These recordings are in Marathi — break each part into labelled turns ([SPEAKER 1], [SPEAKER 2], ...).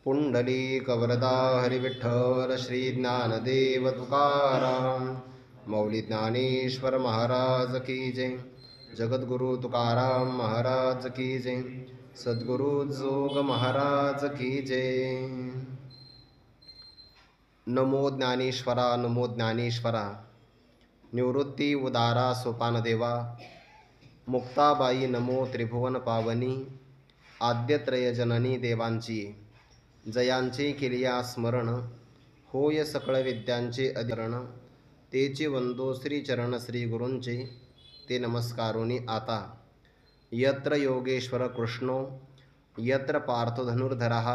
[SPEAKER 1] पुंडलीकवरदा हरिविठ्ठल श्री ज्ञानदेव तुकाराम मौली ज्ञानेश्वर महाराज की जय। जगद्गुरु तुकाराम महाराज की जय। सद्गुरु जोग महाराज की जय। नमो ज्ञानेश्वरा नमो ज्ञानेश्वरा। निवृत्ती उदारा सोपानदेवा मुक्ताबाई नमो त्रिभुवन पावनी आद्यत्रय जननी देवांची जयांचे केलिया स्मरण होय सकळ विद्यांचे अधिकरण तेचे वंदो श्रीचरण श्री गुरूंचे ते नमस्कारोनी आता। यत्र योगेश्वर कृष्णो यत्र पार्थो धनुर्धरः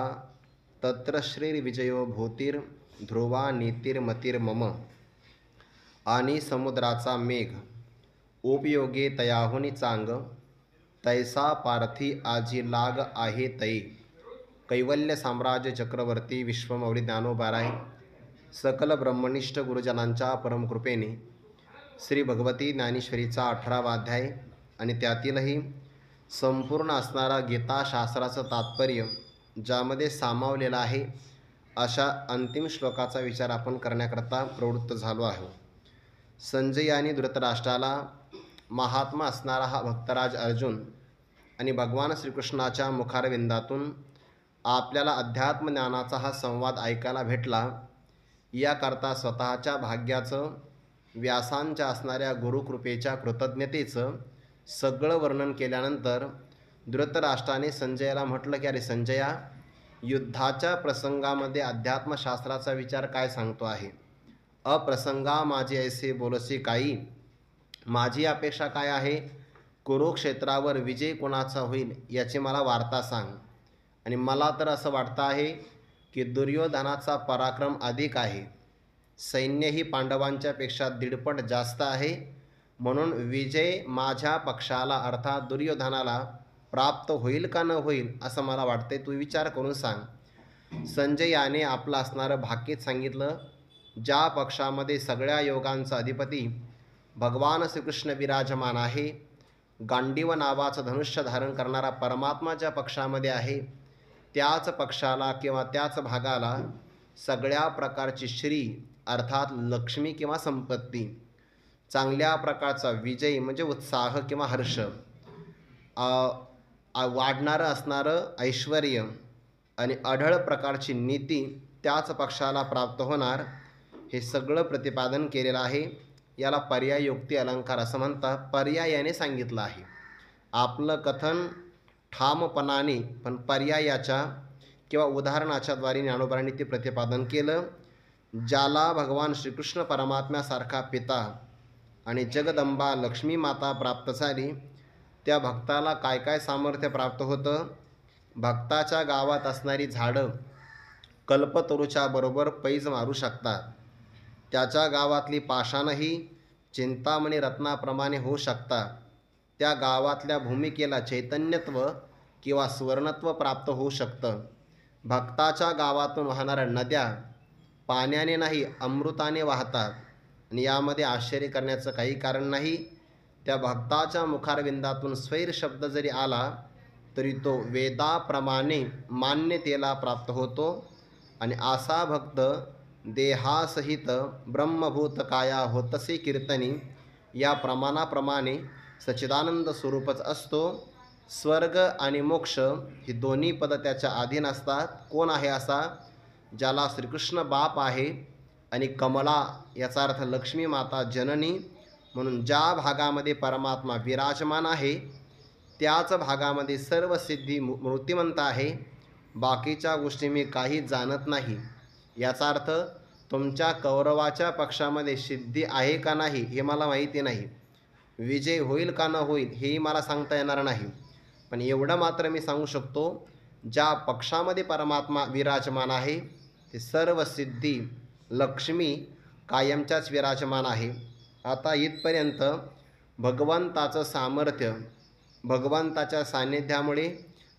[SPEAKER 1] तत्र श्रीर्विजयो भूतीर ध्रुवा नीतिर्मतिर्मम। आणि समुद्राचा मेघ उपयोगे तयाहुनी चांग तैसा पार्थी आजी लाग आहे तै। कैवल्य साम्राज्य चक्रवर्ती विश्वमौली ज्ञानोबाराय सकल ब्रह्मनिष्ठ गुरुजनांच्या परमकृपेने श्री भगवती ज्ञानेश्वरीचा 18वा अध्याय आणि त्यातीलही संपूर्ण असणारा गीताशास्त्राचं तात्पर्य ज्यामध्ये सामावलेलं आहे अशा अंतिम श्लोकाचा विचार आपण करण्याकरता प्रवृत्त झालो आहोत। संजयाने धृतराष्ट्राला महात्मा असणारा हा भक्तराज अर्जुन आणि भगवान श्रीकृष्णाच्या मुखारविंदातून आपल्याला अध्यात्म ज्ञानाचा हा संवाद ऐकायला भेटला याकरता स्वतःच्या भाग्याचं व्यासांच्या असणाऱ्या गुरुकृपेच्या कृतज्ञतेचं सगळं वर्णन केल्यानंतर धृतराष्ट्राने संजयाला म्हटलं की अरे संजया, युद्धाच्या प्रसंगामध्ये अध्यात्मशास्त्राचा विचार काय सांगतो आहे? अप्रसंगा माझे ऐसे बोलसी काही, माझी अपेक्षा काय आहे? कुरुक्षेत्रावर विजय कोणाचा होईल याची मला वार्ता सांग। आणि मला तर असं वाटतं आहे की दुर्योधनाचा पराक्रम अधिक आहे, सैन्यही पांडवांच्या पेक्षा 1.5 जास्त आहे, म्हणून विजय माझ्या पक्षाला अर्थात दुर्योधनाला प्राप्त होईल का न होईल असं मला वाटते, तू विचार करून सांग। संजयाने आपलं असणारं भाकीत सांगितलं। ज्या पक्षामध्ये सगळ्या योगांचा अधिपती भगवान श्रीकृष्ण विराजमान आहे, गांडीव नावाचं धनुष्य धारण करणारा परमात्मा ज्या पक्षामध्ये आहे त्याच पक्षाला किंवा त्याच भागाला सगळ्या प्रकारची श्री अर्थात लक्ष्मी किंवा संपत्ती, चांगल्या प्रकारचा विजय म्हणजे उत्साह किंवा हर्ष, वाढणारं असणारं ऐश्वर आणि अढळ प्रकारची नीती त्याच पक्षाला प्राप्त होणार, हे सगळं प्रतिपादन केलेलं आहे। याला पर्यायोक्ती अलंकार असं म्हणतात, पर्यायाने सांगितलं आहे। आपलं कथन ठामपणाने पण पर्यायाच्या किंवा उदाहरणाच्या द्वारे ज्ञानोबांनी ते प्रतिपादन केलं। ज्याला भगवान श्रीकृष्ण परमात्म्यासारखा पिता आणि जगदंबा लक्ष्मी माता प्राप्त झाली त्या भक्ताला काय काय सामर्थ्य प्राप्त होतं? भक्ताच्या गावात असणारी झाडं कल्पतरूच्या बरोबर पैज मारू शकतात, त्याच्या गावातली पाषाणही चिंतामणी रत्नाप्रमाणे होऊ शकतात, त्या गावातल्या भूमिकेला चैतन्यत्व किंवा स्वर्णत्व प्राप्त होऊ शकतं। भक्ताच्या गावातून वाहणाऱ्या नद्या पाण्याने नाही अमृताने वाहतात आणि यामध्ये आश्चर्य करण्याचं काही कारण नाही। त्या भक्ताच्या मुखारविंदातून स्वैर शब्द जरी आला तरी तो वेदाप्रमाणे मान्यतेला प्राप्त होतो आणि असा भक्त देहासहित ब्रह्मभूत काया होतसे कीर्तनी या प्रमाणाप्रमाणे सच्चिदानंद स्वरूपच असतो। स्वर्ग आणि मोक्ष ही दोन्ही पद त्याच्या अधीन असतात। कोण आहे असा? ज्याला श्रीकृष्ण बाप आहे आणि कमला याचा अर्थ लक्ष्मी माता जननी, म्हणून ज्या भागामध्ये परमात्मा विराजमान आहे त्याच भागामध्ये सर्व सिद्धी मूर्तिमंत आहे, बाकीच्या गोष्टी मी काही जाणत नाही। याचा अर्थ तुमच्या कौरवाच्या पक्षामध्ये सिद्धी आहे का नाही हे मला माहिती नाही, विजय होईल का न होईल हेही मला सांगता येणार नाही, पण एवढं मात्र मी सांगू शकतो, ज्या पक्षामध्ये परमात्मा विराजमान आहे ते सर्व सिद्धी लक्ष्मी कायमच्याच विराजमान आहे। आता इथपर्यंत भगवंताचं सामर्थ्य, भगवंताच्या सान्निध्यामुळे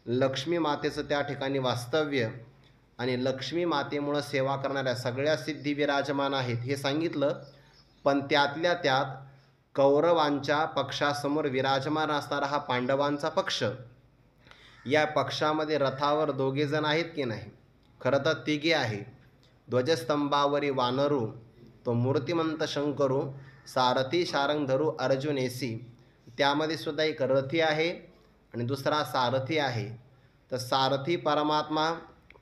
[SPEAKER 1] लक्ष्मी मातेचं त्या ठिकाणी वास्तव्य आणि लक्ष्मी मातेमुळं सेवा करणाऱ्या सगळ्या सिद्धी विराजमान आहेत हे सांगितलं। पण त्यातल्या त्यात कौरवांच्या पक्षासमोर विराजमान असणारा हा पांडवांचा पक्ष, या पक्षामध्ये रथावर 2 जण आहेत की नाही? खरं तर तिघे आहे. ध्वजस्तंभावरी वानरू, तो मूर्तिमंत शंकरू, सारथी शारंग अर्जुनेसी. त्यामध्ये सुद्धा एक रथी आहे आणि दुसरा सारथी आहे. तर सारथी परमात्मा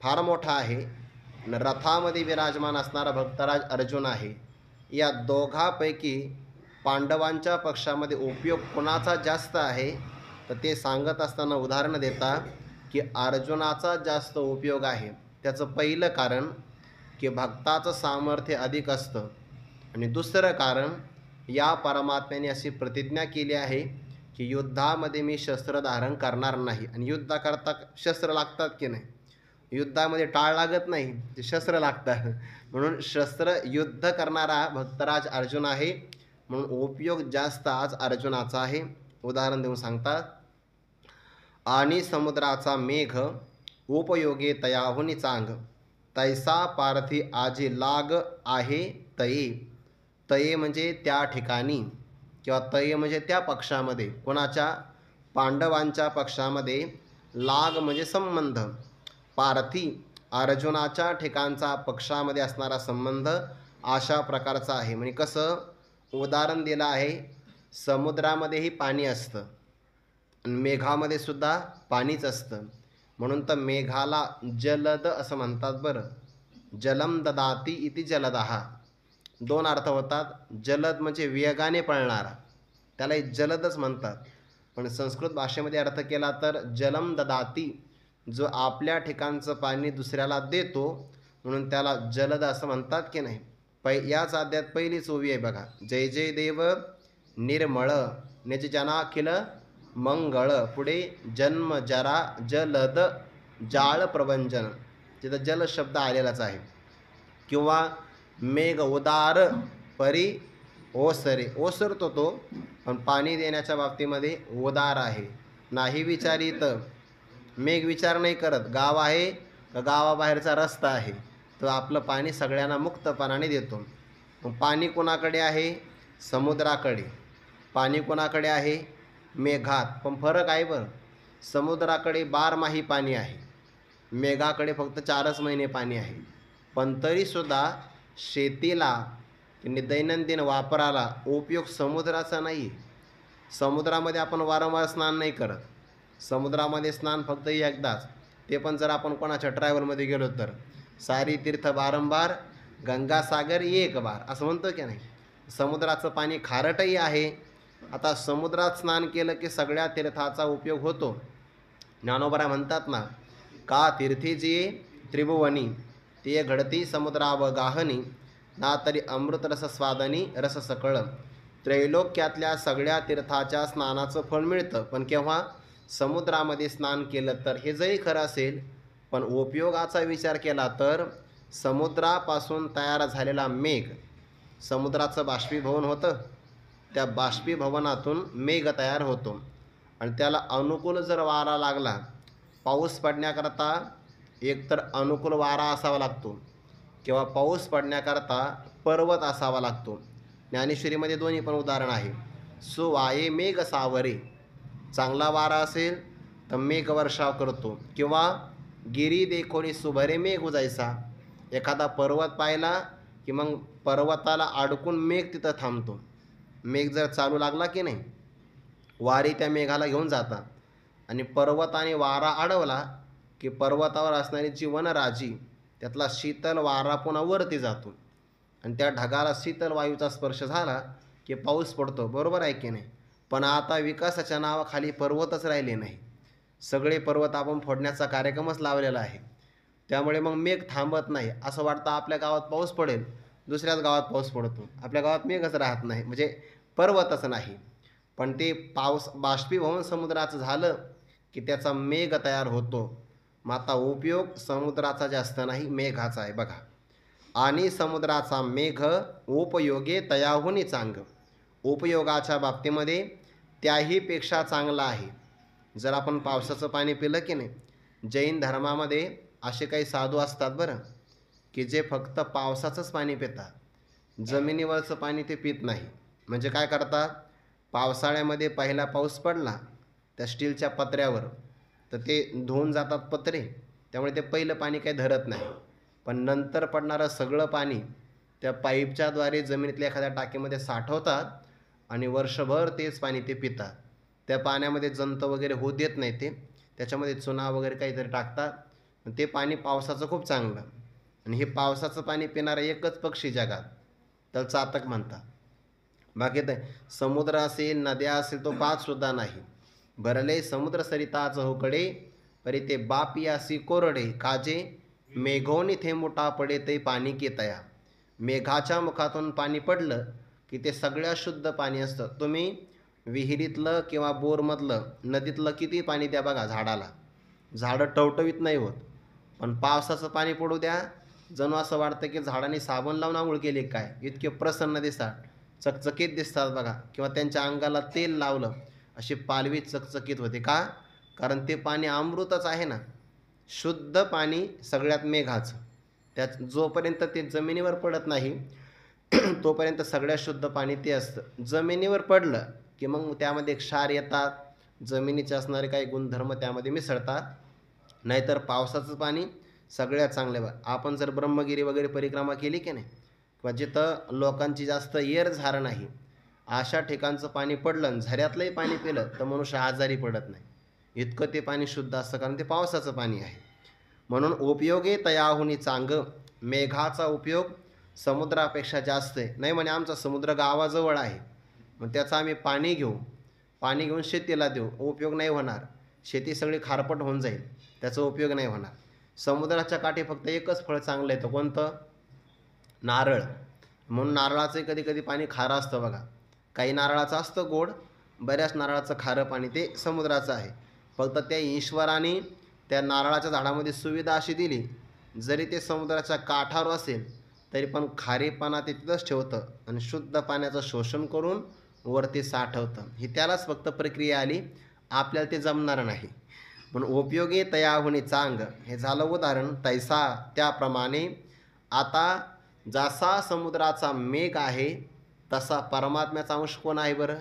[SPEAKER 1] फार मोठा आहे आणि रथामध्ये विराजमान असणारा भक्तराज अर्जुन आहे. या दोघांपैकी पांडवांच्या पक्षामध्ये उपयोग कोणाचा जास्त आहे तर ते सांगत असताना उदाहरण देता की अर्जुनाचा जास्त उपयोग आहे. त्याचं पहिलं कारण की भक्ताचं सामर्थ्य अधिक असतं आणि दुसरं कारण या परमात्म्याने अशी प्रतिज्ञा केली आहे की युद्धामध्ये मी शस्त्र धारण करणार नाही. आणि युद्धाकरता शस्त्र लागतात की नाही, युद्धामध्ये टाळ लागत नाही, ते शस्त्र लागतात. म्हणून शस्त्र युद्ध करणारा भक्तराज अर्जुन आहे, म्हणून उपयोग जास्त आज अर्जुनाचा आहे. उदाहरण देऊन सांगतात, आणि समुद्राचा मेघ उपयोगे तयाहुनी चांग, तैसा पार्थी आजी लाग आहे तये. तये म्हणजे त्या ठिकाणी, किंवा तये म्हणजे त्या पक्षामध्ये. कोणाच्या? पांडवांच्या पक्षामध्ये. लाग म्हणजे संबंध. पार्थी अर्जुनाच्या ठिकाणचा पक्षामध्ये असणारा संबंध अशा प्रकारचा आहे. म्हणजे कसं उदाहरण दिलं आहे, समुद्रामध्येही पाणी असतं आणि मेघामध्ये सुद्धा पाणीच असतं. म्हणून तर मेघाला जलद असं म्हणतात. बरं, जलम ददाती इति जलदहा, दोन अर्थ होतात. जलद म्हणजे वेगाने पळणारा, त्याला जलदच म्हणतात. पण संस्कृत भाषेमध्ये अर्थ केला तर जलम ददाती, जो आपल्या ठिकाणचं पाणी दुसऱ्याला देतो, म्हणून त्याला जलद असं म्हणतात की नाही. याच अध्यात पहिलीच ओवी आहे बघा, जय जय देव निर्मळ निज जनाखिल मंगळ. पुढे जन्म जरा जलद जाळ प्रभंजन, तिथं जल शब्द आलेलाच आहे. किंवा मेघ उदार परी ओसरे, ओसरतो तो, पण पाणी देण्याच्या बाबतीमध्ये उदार आहे. नाही विचारित, मेघ विचार नाही करत, गाव आहे का गावाबाहेरचा रस्ता आहे, तो आपलं पाणी सगळ्यांना मुक्तपणाने देतो. मग पाणी कोणाकडे आहे? समुद्राकडे. पाणी कोणाकडे आहे? मेघात. पण फरक आहे बरं, समुद्राकडे बारमाही पाणी आहे, मेघाकडे फक्त 4च महिने पाणी आहे. पण तरीसुद्धा शेतीला आणि दैनंदिन वापराला उपयोग समुद्राचा नाही. समुद्रामध्ये आपण वारंवार स्नान नाही करत, समुद्रामध्ये स्नान फक्त एकदाच, ते पण जर आपण कोणाच्या ट्रॅव्हलमध्ये गेलो तर. सारी तीर्थ बारंबार, गंगासागर एक बार, असं म्हणतो की नाही. समुद्राचं पाणी खारटही आहे. आता समुद्रात स्नान केलं की सगळ्या तीर्थाचा उपयोग होतो. ज्ञानोबा म्हणतात ना, का तीर्थी जी त्रिभुवनी ते घडती समुद्राव गाहनी, ना तरी अमृतरस स्वादनी रस सकळ. त्रैलोक्यातल्या सगळ्या तीर्थाच्या स्नानाचं फळ मिळतं, पण केव्हा? समुद्रामध्ये स्नान केलं तर. हे जरी खरं असेल, पण उपयोगाचा विचार केला तर समुद्रापासून तयार झालेला मेघ, समुद्राचं बाष्पीभवन होतं, त्या बाष्पीभवनातून मेघ तयार होतो आणि त्याला अनुकूल जर वारा लागला, पाऊस पडण्याकरता एकतर अनुकूल वारा असावा लागतो किंवा पाऊस पडण्याकरता पर्वत असावा लागतो. ज्ञानेश्वरीमध्ये दोन्ही पण उदाहरण आहे. सुवाये मेघ सावरे, चांगला वारा असेल तर मेघ वर्षाव करतो, किंवा गिरी देखोनी सुभरे मेघ उजायचा, एखादा पर्वत पाहिला की मग पर्वताला अडकून मेघ तिथं थांबतो. मेघ जर चालू लागला की नाही, वारे त्या मेघाला घेऊन जातात आणि पर्वताने वारा अडवला की पर्वतावर असणारी जी वनराजी, त्यातला शीतल वारा पुन्हा वरती जातो आणि त्या ढगाला शीतल वायूचा स्पर्श झाला की पाऊस पडतो. बरोबर आहे की नाही. पण आता विकासाच्या नावाखाली पर्वतच राहिले नाही, सगळे पर्वत आपण फोडण्याचा कार्यक्रमच लावलेला आहे. त्यामुळे मग मेघ थांबत नाही. असं वाटतं आपल्या गावात पाऊस पडेल, दुसऱ्याच गावात पाऊस पडतो, आपल्या गावात मेघच राहत नाही, म्हणजे पर्वतच नाही. पण ते पाऊस बाष्पीभवन समुद्राचं झालं की त्याचा मेघ तयार होतो. मग आता उपयोग समुद्राचा जास्त नाही, मेघाचा आहे बघा. आणि समुद्राचा मेघ उपयोगे तयाहुनी चांग, उपयोगाच्या बाबतीमध्ये त्याहीपेक्षा चांगला आहे. जर आपण पावसाचं पाणी पिलं की नाही, जैन धर्मामध्ये असे काही साधू असतात बरं, की जे फक्त पावसाचंच पाणी पितात, जमिनीवरचं पाणी ते पित नाही. म्हणजे काय करतात, पावसाळ्यामध्ये पहिला पाऊस पडला त्या स्टीलच्या पत्र्यावर, तर ते धुवून जातात पत्रे, त्यामुळे ते पहिलं पाणी काही धरत नाही. पण नंतर पडणारं सगळं पाणी त्या पाईपच्याद्वारे जमिनीतल्या एखाद्या टाकीमध्ये साठवतात आणि वर्षभर तेच पाणी ते पितात. त्या पाण्यामध्ये जंत वगैरे होऊ देत नाही ते. त्याच्यामध्ये चुना वगैरे काहीतरी टाकतात. ते पाणी पावसाचं खूप चांगलं. आणि हे पावसाचं पाणी पिणारा एकच पक्षी जगात, त्याला चातक म्हणतात. बाकी ते समुद्र असेल, नद्या असेल, तो पाहतसुद्धा नाही. भरले समुद्र सरिता चहूकडे, परी ते बापियासी कोरडे, काजे मेघोनी थेंबुटा पडे ते पाणी की तया. मेघाच्या मुखातून पाणी पडलं की ते सगळ्यात शुद्ध पाणी असतं. तुम्ही विहिरीतलं किंवा बोरमधलं, नदीतलं किती पाणी द्या बघा झाडाला, झाडं टवटवीत नाही होत. पण पावसाचं पाणी पडू द्या, जणू असं वाटतं की झाडांनी साबण लावून आंघोळ केली काय, इतके प्रसन्न दिसतात, चकचकीत दिसतात बघा. किंवा त्यांच्या अंगाला तेल लावलं, अशी पालवी चकचकीत होते. का? कारण ते पाणी अमृतच आहे ना, शुद्ध पाणी सगळ्यात मेघाचं. त्यात जोपर्यंत ते जमिनीवर पडत नाही तोपर्यंत सगळ्यात शुद्ध पाणी ते असतं. जमिनीवर पडलं की मग त्यामध्ये क्षार येतात, जमिनीचे असणारे काही गुणधर्म त्यामध्ये मिसळतात. नाहीतर पावसाचं पाणी सगळ्यात चांगलं आहे. आपण जर ब्रह्मगिरी वगैरे परिक्रमा केली की नाही, किंवा जिथं लोकांची जास्त येरझार नाही, अशा ठिकाणचं पाणी पडलं आणि झऱ्यातलंही पाणी पिलं तर मनुष्य आजारी पडत नाही. इतकं ते पाणी शुद्ध असतं, कारण ते पावसाचं पाणी आहे. म्हणून उपयोगे तयाहुनी चांग, मेघाचा उपयोग समुद्रापेक्षा जास्त आहे. नाही म्हणे आमचा समुद्र गावाजवळ आहे, मग त्याचं आम्ही पाणी घेऊ, पाणी घेऊन शेतीला देऊ, उपयोग नाही होणार. शेती सगळी खारपट होऊन जाईल, त्याचा उपयोग नाही होणार. समुद्राच्या काठी फक्त एकच फळ चांगलं येतं, कोणतं? नारळ. म्हणून नारळाचंही कधी कधी पाणी खारं असतं बघा. काही नारळाचं असतं गोड, बऱ्याच नारळाचं खारं पाणी ते समुद्राचं आहे. फक्त त्या ईश्वराने त्या नारळाच्या झाडामध्ये सुविधा अशी दिली, जरी ते समुद्राच्या काठावर असेल तरी पण खारेपणा ते तिथंच ठेवतं आणि शुद्ध पाण्याचं शोषण करून वरती साठवतं. ही त्यालाच फक्त प्रक्रिया आली, आपल्याला ते जमणार नाही. म्हणून उपयोगी तयाहुनी चांग, हे झालं उदाहरण. तैसा त्याप्रमाणे, आता जसा समुद्राचा मेघ आहे तसा परमात्म्याचा अंश कोण आहे बरं?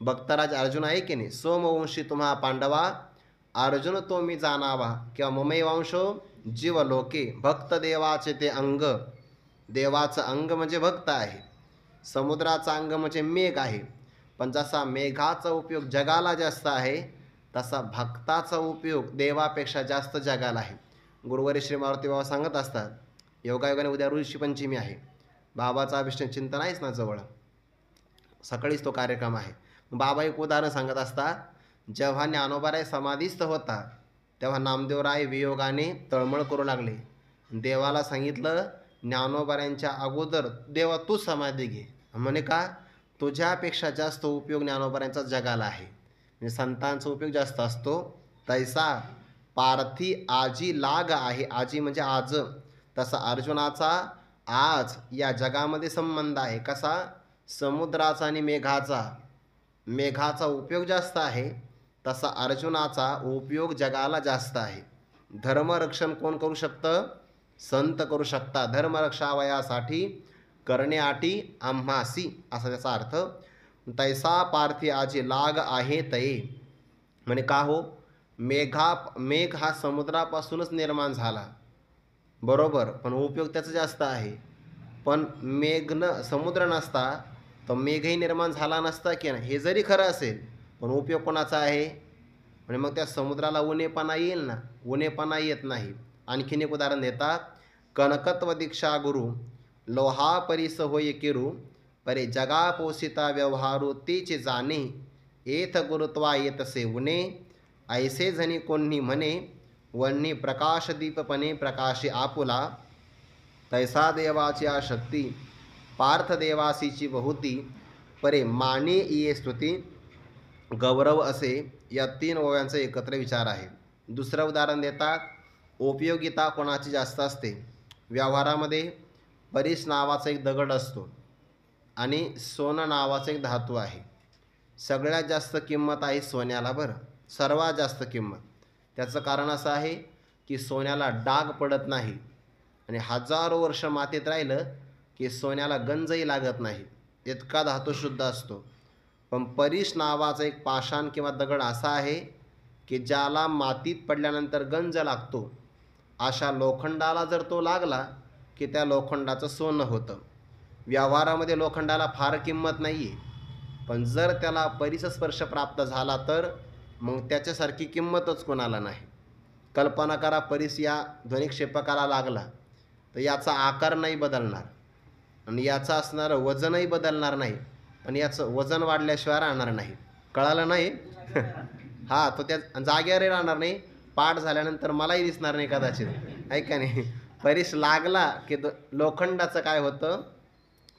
[SPEAKER 1] भक्तराज अर्जुन आहे की नाही? सोमवंशी तुम्हा पांडवा, अर्जुन तो मी जाणावा, किंवा ममैवांशो जीव लोके, भक्त देवाचे ते अंग. देवाचं अंग म्हणजे भक्त आहे, समुद्राचा अंग म्हणजे मेघ आहे. पण जसा मेघाचा उपयोग जगाला जास्त आहे, तसा भक्ताचा उपयोग देवापेक्षा जास्त जगाला आहे. गुरुवारी श्री मारुती बाबा सांगत असतात, योगायोगाने उद्या ऋषी पंचमी आहे, बाबाचा अभिषेक चिंतन आहेच ना जवळ, सकाळीच तो कार्यक्रम आहे. बाबा एक उदाहरण सांगत असतात, जेव्हा ज्ञानोबाराय समाधीस्थ होता तेव्हा नामदेवराय वियोगाने तळमळ करू लागले. देवाला सांगितलं, ज्ञानोबारायांच्या अगोदर देवा तू समाधी घे. म्हणे का? तुझ्यापेक्षा जास्त उपयोग ज्ञानोबारायांचा जगाला आहे. म्हणजे संतांचा उपयोग जास्त असतो. तैसा पार्थी आजी लाग आहे, आजी म्हणजे आज, तसा अर्जुनाचा आज या जगामध्ये संबंध आहे. कसा? समुद्राचा आणि मेघाचा. मेघाचा उपयोग जास्त आहे, तसा अर्जुनाचा उपयोग जगाला जास्त आहे. धर्मरक्षण कोण करू शकतं? संत करू शकता. धर्मरक्षावयासाठी करणे आटी आम्हासी, असा त्याचा अर्थ. तैसा पार्थी आजी लाग आहे तये, म्हणे का हो? मेघ हा समुद्रापासूनच निर्माण झाला, बरोबर, पण उपयोग त्याचा जास्त आहे. पण समुद्र नसता तर मेघही निर्माण झाला नसता की नाही, हे जरी खरं असेल, पण उपयोग कोणाचा आहे? म्हणजे मग त्या समुद्राला उणेपणा येईल ना, उणेपणा येत नाही. आणखीन एक उदाहरण देतात, कनकत्व दीक्षा गुरु, लोहा परिस होय किरू, परे जगा पोषिता व्यवहारू तीचे जाणे, येथ गुरुत्वा येतसे उणे, ऐसे जणी कोणी म्हणे, वन्नी प्रकाश दीपपणे प्रकाशी आपुला, तैसा देवाची शक्ती पार्थ देवासीची बहुती, परे माने ये स्तुती गौरव असे. या 3 ओव्यांचा एकत्र विचार आहे. दुसरं उदाहरण देतात, उपयोगिता कोणाची जास्त असते? व्यवहारामध्ये परीस नावाचा एक दगड असतो आणि सोनं नावाचं एक धातू आहे. सगळ्यात जास्त किंमत आहे सोन्याला बरं, सर्वात जास्त किंमत. त्याचं कारण असं आहे की सोन्याला डाग पडत नाही आणि हजारो वर्ष मातीत राहिलं की सोन्याला गंजही लागत नाही, इतका धातू शुद्ध असतो. पण परीस नावाचा एक पाषाण किंवा दगड असा आहे की ज्याला मातीत पडल्यानंतर गंज लागतो अशा लोखंडाला जर तो लागला की त्या लोखंडाचं सोनं होतं. व्यवहारामध्ये लोखंडाला फार किंमत नाही आहे, पण जर त्याला परिसस्पर्श प्राप्त झाला तर मग त्याच्यासारखी किंमतच कोणाला नाही. कल्पना करा, परीस या ध्वनिक्षेपकाला लागला तर याचा आकार नाही बदलणार आणि याचं असणारं वजनही बदलणार नाही, पण याचं वजन वाढल्याशिवाय राहणार नाही. कळालं नाही? हा, तो त्या जागेवरही राहणार नाही, पाठ झाल्यानंतर मलाही दिसणार नाही कदाचित, आहे का नाही. परीस लागला की लोखंडाचं काय होतं,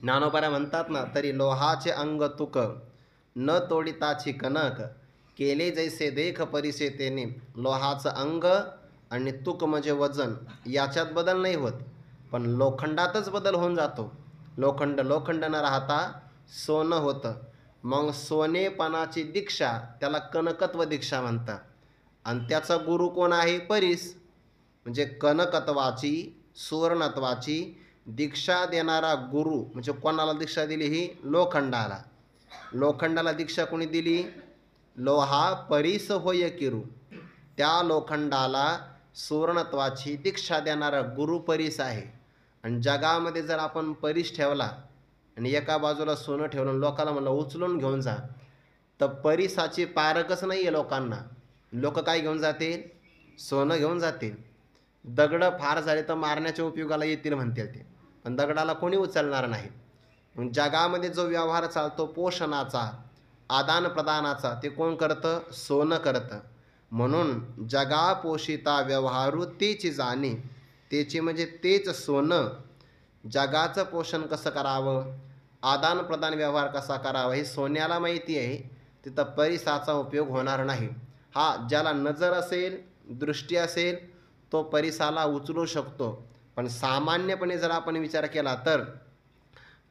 [SPEAKER 1] ज्ञानोबा म्हणतात ना, तरी लोहाचे अंग तुक न तोडिताची कणक, केले जैसे देख परिसे तेने. लोहाचं अंग आणि तुक म्हणजे वजन, याच्यात बदल नाही होत, पण लोखंडातच बदल होऊन जातो. लोखंड लोखंड न राहता सोनं होतं. मग सोनेपणाची दीक्षा त्याला कनकत्व दीक्षा म्हणतात. आणि त्याचा गुरु कोण आहे? परीस. म्हणजे कनकत्वाची, सुवर्णत्वाची दीक्षा देणारा गुरु म्हणजे कोणाला दीक्षा दिली? ही लोखंडाला. लोखंडाला दीक्षा कोणी दिली? लोहा परीस होय किरू. त्या लोखंडाला सुवर्णत्वाची दीक्षा देणारा गुरु परीस आहे. आणि जगामध्ये जर आपण परीस ठेवला आणि एका बाजूला सोनं ठेवलं, लोकांना म्हणलं उचलून घेऊन जा, तर परीसाची पारखच नाही आहे लोकांना. लोक काय घेऊन जातील? सोनं घेऊन जातील. दगडं फार झाले तर मारण्याच्या उपयोगाला येतील म्हणतील ते, पण दगडाला कोणी उचलणार नाही. मग जगामध्ये जो व्यवहार चालतो पोषणाचा, आदानप्रदानाचा, ते कोण करतं? सोनं करतं. म्हणून जगा पोषिता व्यवहारू तेची जाणे. तेची म्हणजे तेच सोनं. जगाचं पोषण कसं करावं, आदानप्रदान व्यवहार कसा करावा हे सोन्याला माहिती आहे. तिथं परीसाचा उपयोग होणार नाही. हा, ज्याला नजर असेल, दृष्टी असेल, तो परीसाला उचलू शकतो. पण सामान्यपणे जर आपण विचार केला तर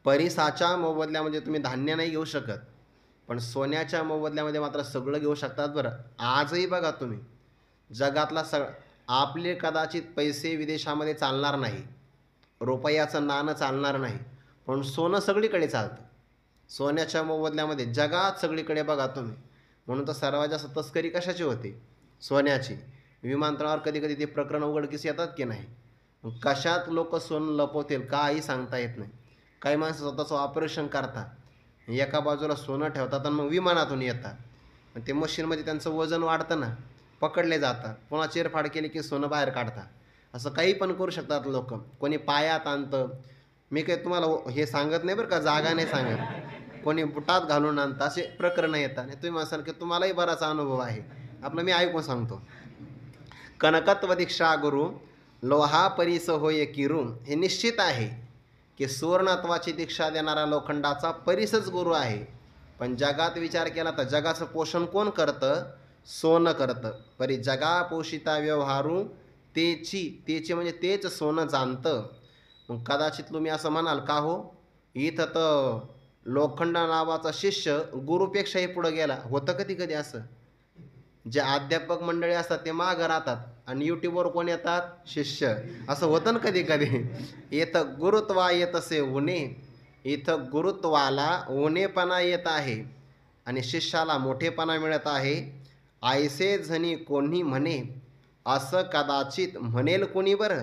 [SPEAKER 1] परीसाच्या मोबदल्यामध्ये तुम्ही धान्य नाही घेऊ शकत, पण सोन्याच्या मोबदल्यामध्ये मात्र सगळं घेऊ शकतात. बरं, आजही बघा तुम्ही, जगातला आपले कदाचित पैसे विदेशामध्ये चालणार नाही, रुपयाचं नाणं चालणार नाही, पण सोनं सगळीकडे चालतं. सोन्याच्या मोबदल्यामध्ये जगात सगळीकडे बघा तुम्ही. म्हणून तर सर्वात जास्त तस्करी कशाची होते? सोन्याची. विमानतळावर कधी कधी ते प्रकरण उघडकीस येतात की नाही. कशात लोक सोनं लपवतील काही सांगता येत नाही. काही माणसं स्वतःचं ऑपरेशन करतात, एका बाजूला सोनं ठेवतात आणि मग विमानातून येतात. ते मशीनमध्ये त्यांचं वजन वाढतं ना, पकडले जातात, पुन्हा चिरफाड केली की सोनं बाहेर काढतात. असं काही पण करू शकतात लोक. कोणी पायात आणतं. मी काही तुम्हाला हे सांगत नाही बरं का, जागा नाही सांगत. कोणी बुटात घालून आणतं, असे प्रकरणं येतात. आणि तुम्ही असाल की तुम्हालाही बराच अनुभव आहे, आपलं मी ऐकून सांगतो. कनकत्व दीक्षा गुरु लोहा परीस होय किरू. हे निश्चित आहे की सुवर्णत्वाची दीक्षा देणारा लोखंडाचा परीसच गुरु आहे. पण जगात विचार केला तर जगाचं पोषण कोण करतं? सोनं करतं. परी जगा पोषिता व्यवहारू तेची म्हणजे तेच सोनं जाणतं. मग कदाचित तुम्ही असं म्हणाल, का हो, इथं तर लोखंड नावाचा शिष्य गुरुपेक्षाही पुढे गेला. होतं कधी कधी असं. जे अध्यापक मंडळी असतात ते मागं राहतात आणि यूट्यूबवर कोण येतात? शिष्य. असं होतं ना कधी कधी. इथं गुरुत्वा येत असे उणे, इथं गुरुत्वाला उणेपणा येत आहे आणि शिष्याला मोठेपणा मिळत आहे. आयसे झणी कोणी म्हणे, असं कदाचित म्हणेल कोणी बरं,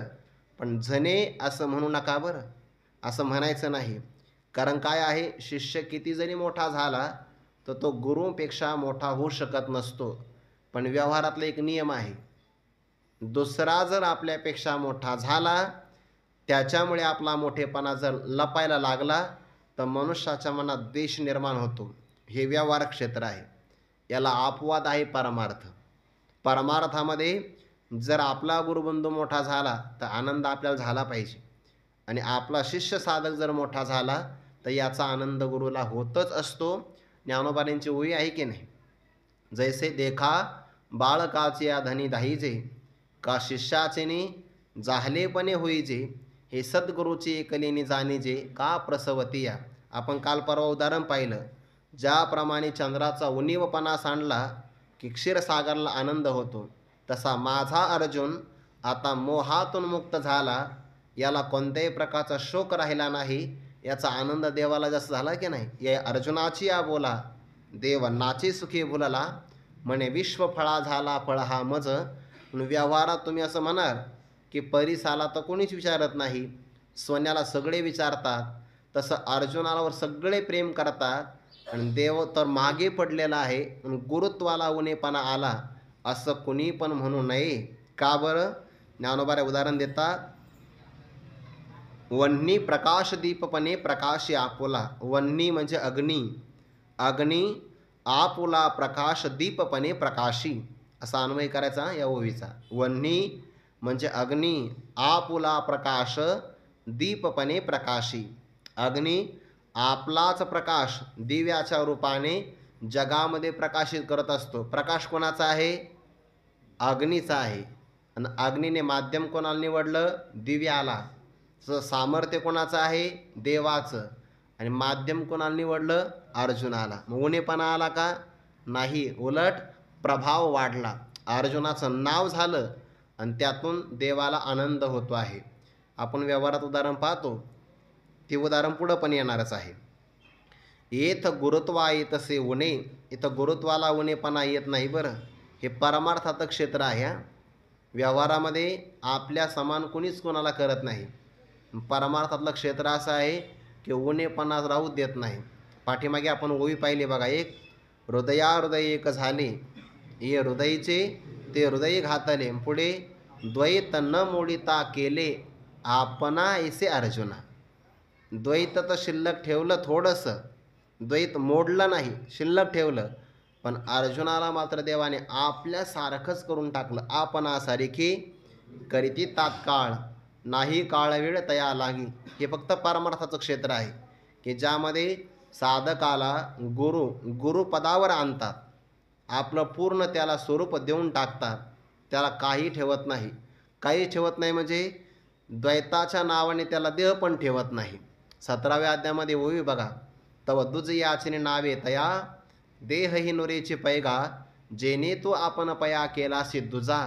[SPEAKER 1] पण झणे असं म्हणू नका बरं. असं म्हणायचं नाही. कारण काय आहे, शिष्य किती जरी मोठा झाला तर तो गुरुपेक्षा मोठा होऊ शकत नसतो. पण व्यवहारातला एक नियम आहे, दुसरा जर आपल्यापेक्षा मोठा झाला, त्याच्यामुळे आपला मोठेपणा जर लपायला लागला तर मनुष्याच्या मनात द्वेष निर्माण होतो. हे व्यवहार क्षेत्र आहे. याला अपवाद आहे परमार्थ. परमार्थामध्ये जर आपला गुरुबंधू मोठा झाला तर आनंद आपल्याला झाला पाहिजे, आणि आपला शिष्य साधक जर मोठा झाला तर याचा आनंद गुरुला होतच असतो. ज्ञानोबांची ओळी आहे की नाही, जैसे देखा बाळकाचे या धनी दाहीजे, का शिष्याचेने जाहलेपणे होईजे, हे सद्गुरूची एकलीने जाणीजे, का प्रसवती या. आपण काल परवा उदाहरण पाहिलं, ज्याप्रमाणे चंद्राचा उणीवपणा सांडला की क्षीरसागरला आनंद होतो, तसा माझा अर्जुन आता मोहातून मुक्त झाला, याला कोणत्याही प्रकारचा शोक राहिला नाही, याचा आनंद देवाला जास्त झाला की नाही. या अर्जुनाची या बोला, देव नाचे सुखी भुलला, म्हणे विश्व फळा झाला फळ हा मज. म्हणून व्यवहारात तुम्ही असं म्हणाल की परीसाला तर कोणीच विचारत नाही, सोन्याला सगळे विचारतात, तसं अर्जुनावर सगळे प्रेम करतात आणि देव तर मागे पडलेला आहे. गुरुत्वाला उणेपणा आला असं कुणी पण म्हणू नये. का बरं? ज्ञानोबारे उदाहरण देतात, वन्नी प्रकाश दीपपणे प्रकाशी आपुला. वन्नी म्हणजे अग्नी, अग्नी आपुला प्रकाश दीपपणे प्रकाशी, असा अन्वय करायचा या ओवीचा. वन्नी म्हणजे अग्नी, आपुला प्रकाश दीपपणे प्रकाशी. अग्नी आपलाच प्रकाश दिव्याच्या रूपाने जगामध्ये प्रकाशित करत असतो. प्रकाश कोणाचा आहे? अग्नीचा आहे. आणि अग्नीने माध्यम कोणाला निवडलं? दिव्याला. सामर्थ्य कोणाचं आहे? देवाचं. आणि माध्यम कोणाला निवडलं? अर्जुनाला. मग उणेपणा आला का? नाही, उलट प्रभाव वाढला, अर्जुनाचं नाव झालं आणि त्यातून देवाला आनंद होतो आहे. आपण व्यवहारात उदाहरण पाहतो, ते उदाहरण पुढं पण येणारच आहे. येथ गुरुत्वा येतसे उणे. इथं गुरुत्वाला उणेपणा येत नाही बरं. हे परमार्थाचं क्षेत्र आहे. व्यवहारामध्ये आपल्या समान कोणीच कोणाला करत नाही. परमार्थातलं क्षेत्र असं आहे की उणेपणा राहू देत नाही. पाठीमागे आपण ओवी पाहिली बघा, एक हृदय एक झाले, ये हृदयचे ते हृदय घातले. पुढे द्वैत न मोडिता केले आपणा ऐसे अर्जुना. द्वैत तर शिल्लक ठेवलं थोडंसं, द्वैत मोडलं नाही, शिल्लक ठेवलं. पण अर्जुनाला मात्र देवाने आपल्यासारखंच करून टाकलं. आपणासारखी करीती तात्काळ, नाही काळ वेळ तया लागी. हे फक्त परमार्थाचं क्षेत्र आहे की ज्यामध्ये साधकाला गुरुपदावर आणतात, आपलं पूर्ण त्याला स्वरूप देऊन टाकतात, त्याला काही ठेवत नाही. काही ठेवत नाही म्हणजे द्वैताच्या नावाने त्याला देह पण ठेवत नाही. 17व्या अध्यायामध्ये ओवी बघा, तव दुज याचने नावे तया देह ही नुरेची पैगा, जेने तो आपण पया केलासी दुजा.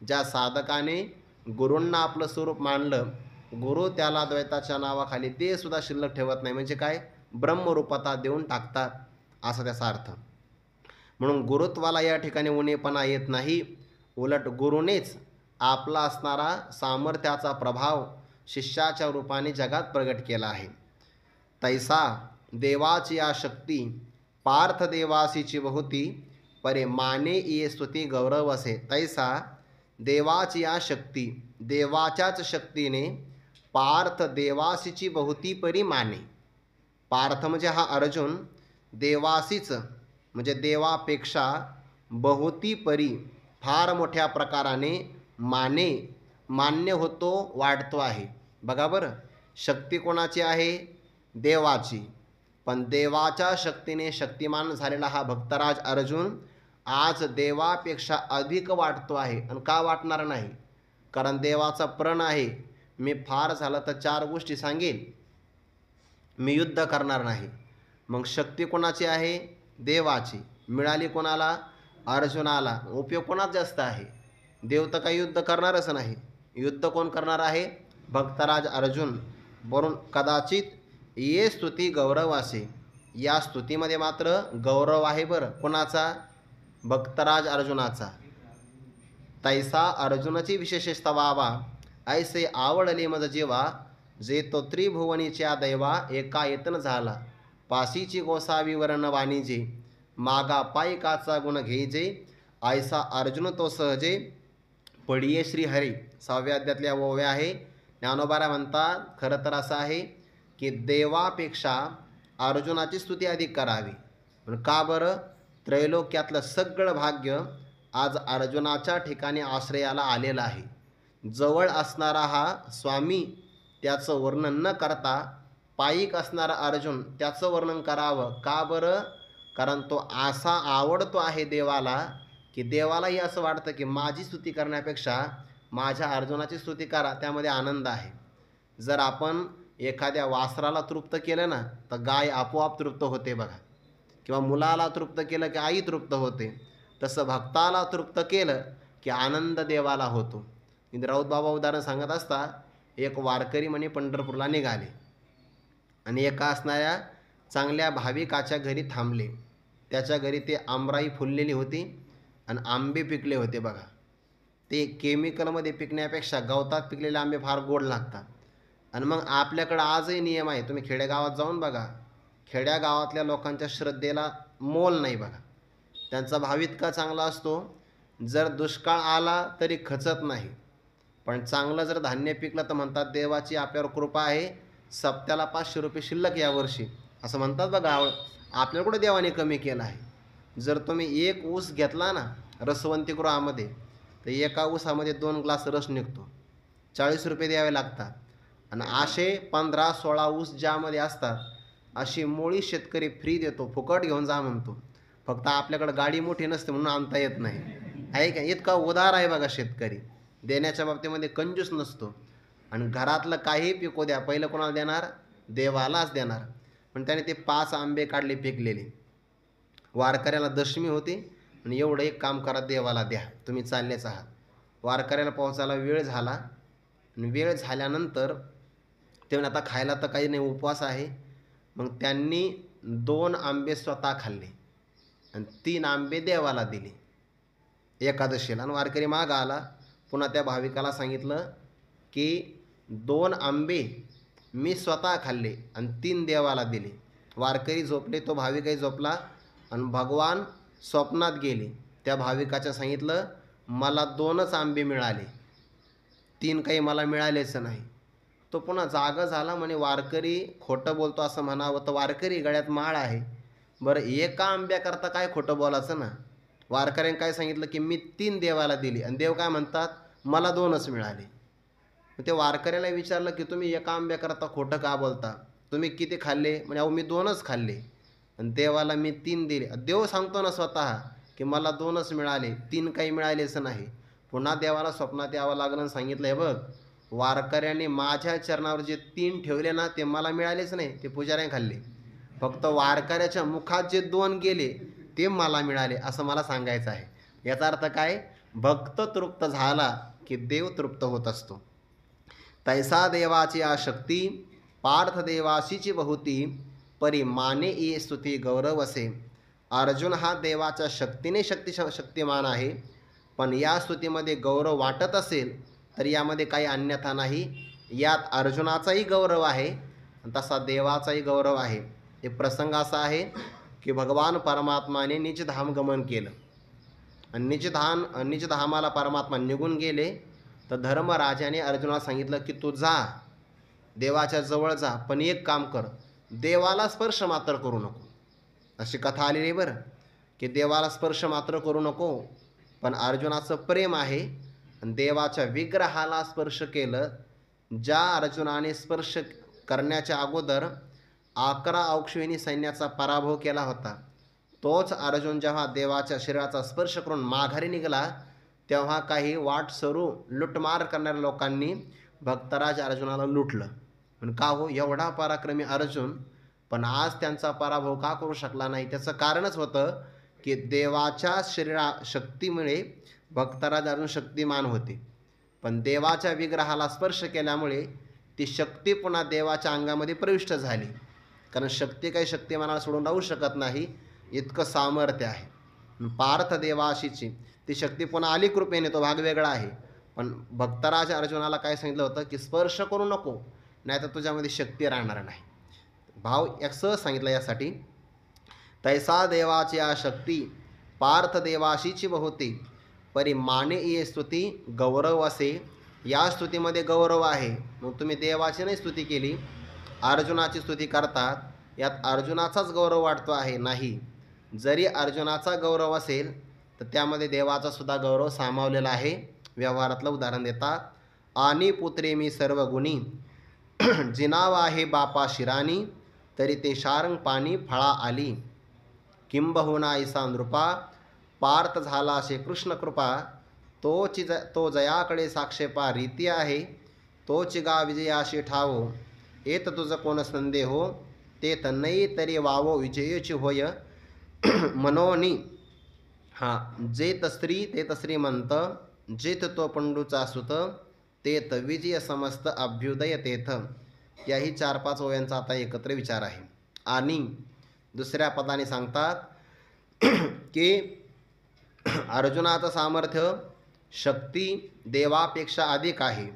[SPEAKER 1] ज्या साधकाने गुरूंना आपलं स्वरूप मानलं, गुरु त्याला द्वैताच्या नावाखाली देह सुद्धा शिल्लक ठेवत नाही. म्हणजे काय? ब्रह्मरूपता देऊन टाकतात, असा त्याचा अर्थ. म्हणून गुरुत्वाला या ठिकाणी उणेपणा येत नाही, उलट गुरुनेच आपला असणारा सामर्थ्याचा प्रभाव शिष्याच्या रूपाने जगात प्रगट केला आहे. तैसा देवाची या शक्ती पार्थ देवासीची बहुती, परे माने ये स्तुती गौरव असे. तैसा देवाची या शक्ती, देवाच्याच शक्तीने पार्थ देवासीची बहुती परी माने. पार्थ म्हणजे हा अर्जुन, देवासीच म्हणजे देवापेक्षा बहुती परी फार मोठ्या प्रकाराने माने, मान्य होतो, वाढतो आहे. बघा बरं, शक्ती कोणाची आहे? देवाची. पण देवाच्या शक्तीने शक्तिमान झालेला हा भक्तराज अर्जुन आज देवापेक्षा अधिक वाटतो आहे. आणि का वाटणार नाही? कारण देवाचा प्रण आहे, मी फार झालं तर 4 गोष्टी सांगेल, मी युद्ध करणार नाही. मग शक्ती कोणाची आहे? देवाची. मिळाली कोणाला? अर्जुनाला. उपयोग कोणाचा जास्त आहे? देव तर काही युद्ध करणारच नाही. युद्ध कोण करणार आहे? भक्तराज अर्जुन. वरून कदाचित ये स्तुती गौरव असे. या स्तुतीमध्ये मात्र गौरव आहे बरं. कोणाचा? भक्तराज अर्जुनाचा. तैसा अर्जुनाची विशेष स्तवावा, ऐसे आवडले मज जीवा, जे तो त्रिभुवनीच्या दैवा एका येतन झाला. पासीची गोसावी वर्ण वाणीजे, मागा पायकाचा गुण घेजे, ऐसा अर्जुन तो सहजे पडिये श्रीहरी. 6व्या अध्यायातल्या ओव्या आहे. ज्ञानोबारा म्हणतात, खरं तर असं आहे की देवापेक्षा अर्जुनाची स्तुती अधिक करावी. पण का बरं? त्रैलोक्यातलं सगळं भाग्य आज अर्जुनाच्या ठिकाणी आश्रयाला आलेलं आहे. जवळ असणारा हा स्वामी त्याचं वर्णन न करता पायिक असणारा अर्जुन त्याचं वर्णन करावं. का बरं? कारण तो असा आवडतो आहे देवाला की देवालाही असं वाटतं की माझी स्तुती करण्यापेक्षा माझ्या अर्जुनाची स्तुती करा, त्यामध्ये आनंद आहे. जर आपण एखाद्या वासराला तृप्त केलं ना, तर गाय आपोआप तृप्त होते बघा. किंवा मुलाला तृप्त केलं की आई तृप्त होते. तसं भक्ताला तृप्त केलं की आनंद देवाला होतो. राऊत बाबा उदाहरण सांगत असता, एक वारकरी म्हणे पंढरपूरला निघाले आणि एका असणाऱ्या चांगल्या भाविकाच्या घरी थांबले. त्याच्या घरी ते आंबराई फुललेली होती आणि आंबे पिकले होते बघा. ते केमिकलमध्ये पिकण्यापेक्षा गवतात पिकलेले आंबे फार गोड लागतात. आणि मग आपल्याकडं आजही नियम आहे, तुम्ही खेडेगावात जाऊन बघा, खेड्यागावातल्या लोकांच्या श्रद्धेला मोल नाही बघा. त्यांचा भाव इतका चांगला असतो, जर दुष्काळ आला तरी खचत नाही. पण चांगलं जर धान्य पिकलं तर म्हणतात देवाची आपल्यावर कृपा आहे, सप्त्याला 500 रुपये शिल्लक यावर्षी, असं म्हणतात बघा. आपल्याला कुठं देवाने कमी केलं आहे. जर तुम्ही एक ऊस घेतला ना रसवंतीगृहामध्ये, तर एका ऊसामध्ये 2 ग्लास रस निघतो. 40 रुपये द्यावे लागतात. आणि असे 15-16 ऊस ज्यामध्ये असतात, अशी मुळी शेतकरी फ्री देतो, फुकट घेऊन जा म्हणतो. फक्त आपल्याकडं गाडी मोठी नसते म्हणून आणता येत नाही, आहे का. इतका उदार आहे बघा शेतकरी, देण्याच्या बाबतीमध्ये कंजूस नसतो. आणि घरातलं काही पिकू द्या, पहिलं कोणाला देणार? देवालाच देणार. पण त्याने ते 5 आंबे काढले पिकलेले. वारकऱ्याला दशमी होती आणि एवढं एक काम करा, देवाला द्या, तुम्ही चाललेच आहात. वारकऱ्याला पोहोचायला वेळ झाला आणि वेळ झाल्यानंतर ते म्हणे आता खायला तर काही नाही, उपवास आहे. मग त्यांनी 2 आंबे स्वतः खाल्ले आणि 3 आंबे देवाला दिले एकादशीला. आणि वारकरी मागं आला, पुन्हा त्या भाविकाला सांगितलं की 2 आंबे मी स्वतः खाल्ले आणि 3 देवाला दिले. वारकरी झोपले, तो भाविकही झोपला आणि भगवान स्वप्नात गेले. त्या भाविकाच्या सांगितलं मला 2च आंबे मिळाले, 3 काही मला मिळालेच नाही. तो पुन्हा जागा झाला, म्हणे वारकरी खोटं बोलतो असं म्हणावं तर वारकरी गळ्यात माळ आहे. बरं एका आंब्याकरता काय खोटं बोलायचं ना. वारकऱ्याने काय सांगितलं की मी 3 देवाला दिली आणि देव काय म्हणतात मला 2च मिळाले. ते वारकऱ्याला विचारलं की तुम्ही एका आंब्याकरता खोटं का बोलता, तुम्ही किती खाल्ले? म्हणजे अहो मी 2च खाल्ले आणि देवाला मी 3 दिले. देव सांगतो ना स्वतः की मला 2च मिळाले, 3 काही मिळालेच नाही. पुन्हा देवाला स्वप्नात यावं लागलं आणि सांगितलं हे बघ, वारकऱ्याने माझ्या चरणावर जे 3 ठेवले ना ते मला मिळालेच नाही, ते पुजाऱ्याने खाल्ले. फक्त वारकऱ्याच्या मुखात जे 2 गेले ते मला मिळाले, असं मला सांगायचं आहे. याचा अर्थ काय? भक्त तृप्त झाला की देव तृप्त होत असतो. तैसा देवाची आशक्ती पार्थ देवाशीची बहुती, परी माने ये स्तुती गौरव असे. अर्जुन हा देवाच्या शक्तीने शक्तिमान आहे, पण या स्तुतीमध्ये गौरव वाटत असेल तर यामध्ये काही अन्यथा नाही. यात अर्जुनाचाही गौरव आहे आणि तसा देवाचाही गौरव आहे. एक प्रसंग असा आहे की भगवान परमात्माने निजधाम गमन केलं आणि निजधामाला परमात्मा निघून गेले. तर धर्मराजाने अर्जुनाला सांगितलं की तू जा, देवाच्या जवळ जा, पण एक काम कर, देवाला स्पर्श मात्र करू नको. अशी कथा आलेली आहे बरं, की देवाला स्पर्श मात्र करू नको. पण अर्जुनाचं प्रेम आहे आणि देवाच्या विग्रहाला स्पर्श केलं. ज्या अर्जुनाने स्पर्श करण्याच्या अगोदर 11 अक्षौहिणी सैन्याचा पराभव केला होता, तोच अर्जुन जेव्हा देवाच्या शरीराचा स्पर्श करून माघारी निघाला, तेव्हा काही वाटसरू लुटमार करणाऱ्या लोकांनी भक्तराज अर्जुनाला लुटलं. पण का हो, एवढा पराक्रमी अर्जुन, पण आज त्यांचा पराभव का करू शकला नाही? त्याचं कारणच होतं की देवाच्या शक्तीमुळे भक्तराज अर्जुन शक्तिमान होते, पण देवाच्या विग्रहाला स्पर्श केल्यामुळे ती शक्ती पुन्हा देवाच्या अंगामध्ये प्रविष्ट झाली. कारण शक्ती काही शक्तिमानाला सोडून राहू शकत नाही, इतकं सामर्थ्य आहे. पार्थ देवाशीची ती शक्ती पुन्हा आली कृपेने, तो भाग वेगळा आहे. पण भक्तराज अर्जुनाला काय सांगितलं होतं की स्पर्श करू नको, नाही तर तुझ्यामध्ये शक्ती राहणार नाही. भाव असं सांगितलं यासाठी, तैसा देवाची आ शक्ती पार्थ देवाशीची बहुती, परी माने ये स्तुती गौरव असे. या स्तुतीमध्ये गौरव आहे. मग तुम्ही देवाची नाही स्तुती केली, अर्जुनाची स्तुती करतात, यात अर्जुनाचाच गौरव वाटतो आहे? नाही. जरी अर्जुनाचा गौरव असेल तर त्यामध्ये देवाचा सुद्धा गौरव सामावलेला आहे. व्यवहारातलं उदाहरण देतात, आणि पुत्रे मी सर्व गुणी, जिनाव आहे बापा शिरानी, तरी ते शारंग पाणी फळा आली. किंबहुना ऐसा नृपा, पार्थ झाला असे कृष्ण कृपा, तो जयाकडे साक्षेपा रीती आहे, तोची गा विजयाशी ठावो, येत तुझं कोण संदेहो, ते तन्नई तरी वावो विजयची होय. मनोनी जेत स्त्री तेत श्रीमंत, जेत तो पंडूचा सुत, तेत विजय समस्त अभ्युदय तेथ. याही 4-5 ओव्यांचा आता एकत्र विचार आहे. आणि दुसऱ्या पदाने सांगतात की अर्जुनाचं सामर्थ्य शक्ती देवापेक्षा अधिक आहे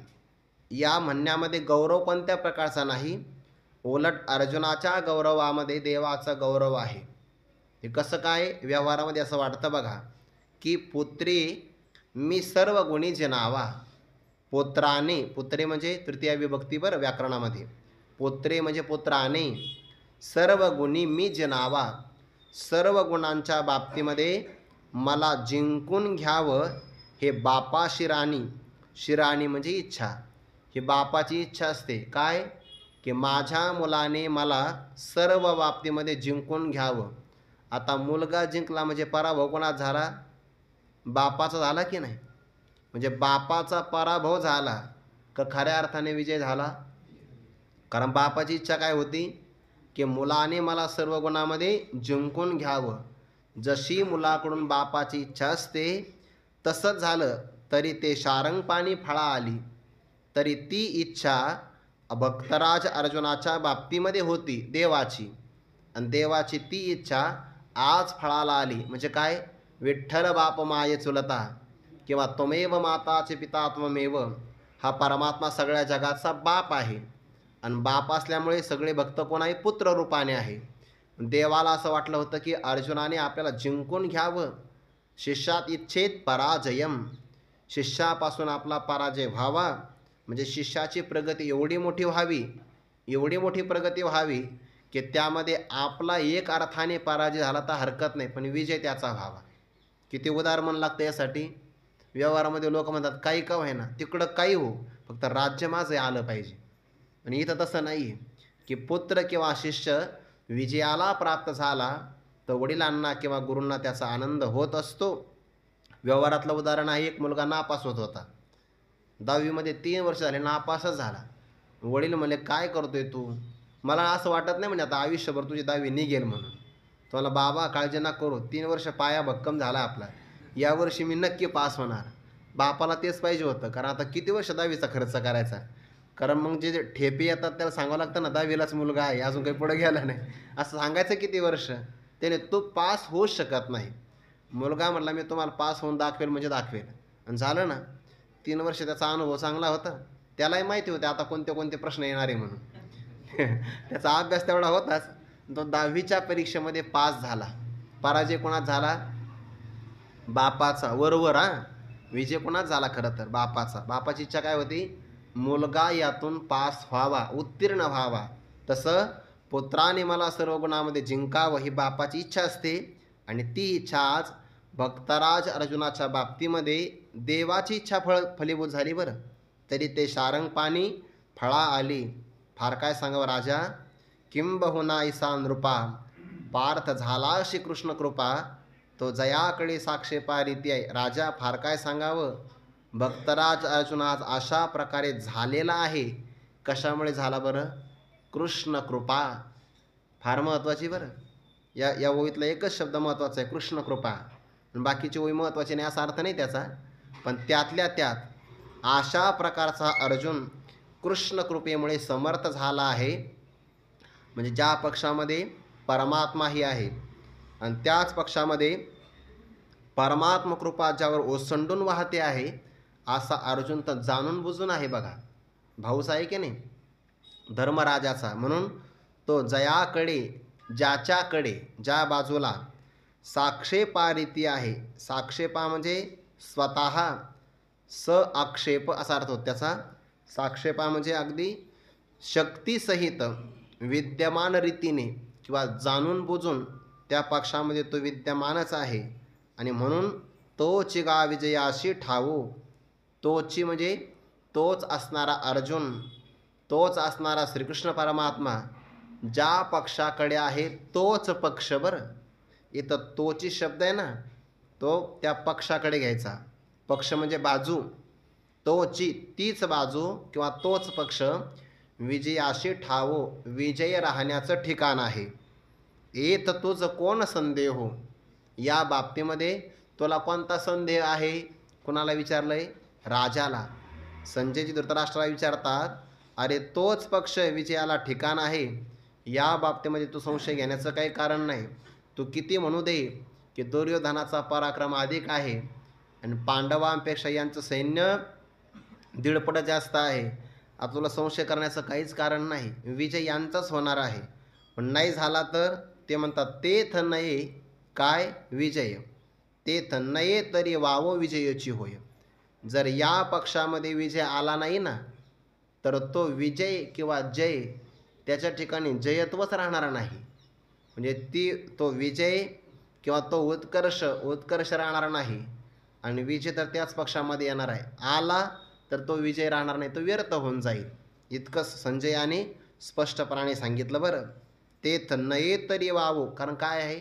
[SPEAKER 1] या म्हणण्यामध्ये गौरव कोणत्या प्रकारचा नाही, उलट अर्जुनाच्या गौरवामध्ये देवाचा गौरव आहे. हे कसं काय? व्यवहारामध्ये असं वाटतं बघा की पुत्री मी सर्व गुणी जनावा. पुत्राने, पुत्रे म्हणजे तृतीय विभक्ती बरं व्याकरणामध्ये, पुत्रे म्हणजे पुत्राने, सर्व गुणी मी जनावा, सर्व गुणांच्या बाबतीमध्ये मला जिंकून घ्यावं हे बापाशी राणी. शिराणी म्हणजे इच्छा. ही बापाची इच्छा असते काय, की माझ्या मुलाने मला सर्व बाबतीमध्ये जिंकून घ्यावं. आता मुलगा जिंकला म्हणजे पराभव कोणाचा झाला? बापाचा झाला की नाही? म्हणजे बापाचा पराभव झाला का खऱ्या अर्थाने विजय झाला? कारण बापाची इच्छा काय होती, की मुलाने मला सर्व गुणामध्ये जिंकून घ्यावं. जशी मुलाकडून बापाची इच्छा असते तसंच झालं. तरी ते शारंगपाणी फळा आली. तरी ती इच्छा भक्तराज अर्जुनाच्या बाबतीमध्ये होती देवाची, आणि देवाची ती इच्छा आज फळाला आली. म्हणजे काय? विठ्ठल बाप माये चुलता, किंवा त्वमेव माताचे पिता त्वमेव. हा परमात्मा सगळ्या जगाचा बाप आहे, आणि बाप असल्यामुळे सगळे भक्त कोण आहे? पुत्र रूपाने आहे. देवाला असं वाटलं होतं की अर्जुनाने आपल्याला जिंकून घ्यावं. शिष्यात इच्छेत पराजयम, शिष्यापासून आपला पराजय व्हावा, म्हणजे शिष्याची प्रगती एवढी मोठी व्हावी, एवढी मोठी प्रगती व्हावी की त्यामध्ये आपला एक अर्थाने पराजय झाला तर हरकत नाही, पण विजय त्याचा व्हावा. किती उदार मन लागतं यासाठी. व्यवहारामध्ये लोक म्हणतात काही का होईना, तिकडं काही हो, फक्त राज्य माझं आलं पाहिजे. आणि इथं तसं नाही आहे की पुत्र किंवा शिष्य विजयाला प्राप्त झाला तर वडिलांना किंवा गुरूंना त्याचा आनंद होत असतो. व्यवहारातलं उदाहरण आहे, एक मुलगा नापास होत होता. 10वीमध्ये 3 वर्ष झाले नापासच झाला. वडील म्हणले काय करतोय तू? मला असं वाटत नाही म्हणजे आता आयुष्यभर तुझी 10वी निघेल म्हणून. तो मला बाबा काळजी ना करू, 3 वर्ष पाया भक्कम झाला आपला, यावर्षी मी नक्की पास होणार. बापाला तेच पाहिजे होतं, कारण आता किती वर्ष 10वीचा खर्च करायचा. कारण मग जे ठेपे येतात त्याला सांगावं लागतं ना 10वीलाच मुलगा आहे, अजून काही पुढे गेला नाही, असं सांगायचं किती वर्ष. त्याने तो पास होऊच शकत नाही. मुलगा म्हटला मी तुम्हाला पास होऊन दाखवेल म्हणजे दाखवेल, आणि झालं ना. 3 वर्ष त्याचा अनुभव चांगला होता. त्यालाही माहिती होते आता कोणते कोणते प्रश्न येणार आहे म्हणून. त्याचा अभ्यास तेवढा होताच. तो 10वीच्या परीक्षेमध्ये पास झाला. पराजय कोणाच झाला? बापाचा. वरवर विजय कोणाच झाला? खरं तर बापाचा. बापाची इच्छा काय होती? मुलगा यातून पास व्हावा, उत्तीर्ण व्हावा. तसं पुत्राने मला सर्व गुणामध्ये जिंकावं ही बापाची इच्छा असते, आणि ती इच्छा आज भक्तराज अर्जुनाच्या बाबतीमध्ये देवाची इच्छा फलीभूत झाली बरं. तरी ते शारंगपाणी फळा आली. फार काय सांगावं राजा, किंबहुना ईसा नृपा, पार्थ झाला श्रीकृष्ण कृपा, तो जयाकडे साक्षेपा रीती आहे. राजा फार काय सांगावं, भक्तराज अर्जुन आज अशा प्रकारे झालेला आहे. कशामुळे झाला बरं? कृष्ण कृपा. फार महत्त्वाची बरं. या ओळीतला एकच शब्द महत्त्वाचा आहे, कृष्ण कृपा. बाकीची ओळी महत्त्वाची नाही असा अर्थ नाही त्याचा, पण त्यातल्या त्यात अशा प्रकारचा अर्जुन कृष्ण कृपेमुळे समर्थ झाला आहे. म्हणजे ज्या पक्षामध्ये परमात्माही आहे आणि त्याच पक्षामध्ये परमात्मा कृपा ज्यावर ओसंडून वाहते आहे, असा अर्जुन तर जाणून बुजून आहे बघा. भाऊच आहे की नाही धर्मराजाचा. म्हणून तो जयाकडे, ज्याच्याकडे, ज्या बाजूला साक्षेपारीती आहे. साक्षेपा म्हणजे स्वतः, स आक्षेप असा अर्थ होतो त्याचा. साक्षेपा म्हणजे अगदी शक्तीसहित विद्यमान रीतीने किंवा जाणून बुजून त्या पक्षामध्ये तो विद्यमानच आहे. आणि म्हणून तोची गा विजयाशी ठावू. तोची म्हणजे तोच असणारा अर्जुन, तोच असणारा श्रीकृष्ण परमात्मा ज्या पक्षाकडे आहे तोच पक्ष. बरं, इथं तोची शब्द आहे ना, तो त्या पक्षाकडे घ्यायचा. पक्ष म्हणजे बाजू. तोची तीच बाजू किंवा तोच पक्ष विजयाशी ठावो, विजय राहण्याचं ठिकाण आहे. येत तुझ कोण संदेह हो. या बाबतीमध्ये तुला कोणता संदेह आहे? कुणाला विचारलंय? राजाला. संजयजी धृतराष्ट्राला विचारतात, अरे तोच पक्ष विजयाला ठिकाण आहे, या बाबतीमध्ये तू संशय घेण्याचं काही कारण नाही. तू किती म्हणू दे की दुर्योधनाचा पराक्रम अधिक आहे, आणि पांडवांपेक्षा यांचं सैन्य दीडपट जास्त आहे. आता तुला संशय करण्याचं काहीच कारण नाही, विजय यांचाच होणार आहे. पण नाही झाला तर ते म्हणतात तेथ नये काय विजय, तेथ नये तरी वावो विजयाची होय. जर या पक्षामध्ये विजय आला नाही ना, तर तो विजय किंवा जय त्याच्या ठिकाणी जयत्वच राहणार नाही. म्हणजे तो विजय किंवा तो उत्कर्ष राहणार नाही. आणि विजय तर त्याच पक्षामध्ये येणार आहे. आला तर तो विजय राहणार नाही, तो व्यर्थ होऊन जाईल. इतकंच संजयाने स्पष्टपणाने सांगितलं. बरं, तेथ नये तरी वावो, कारण काय आहे,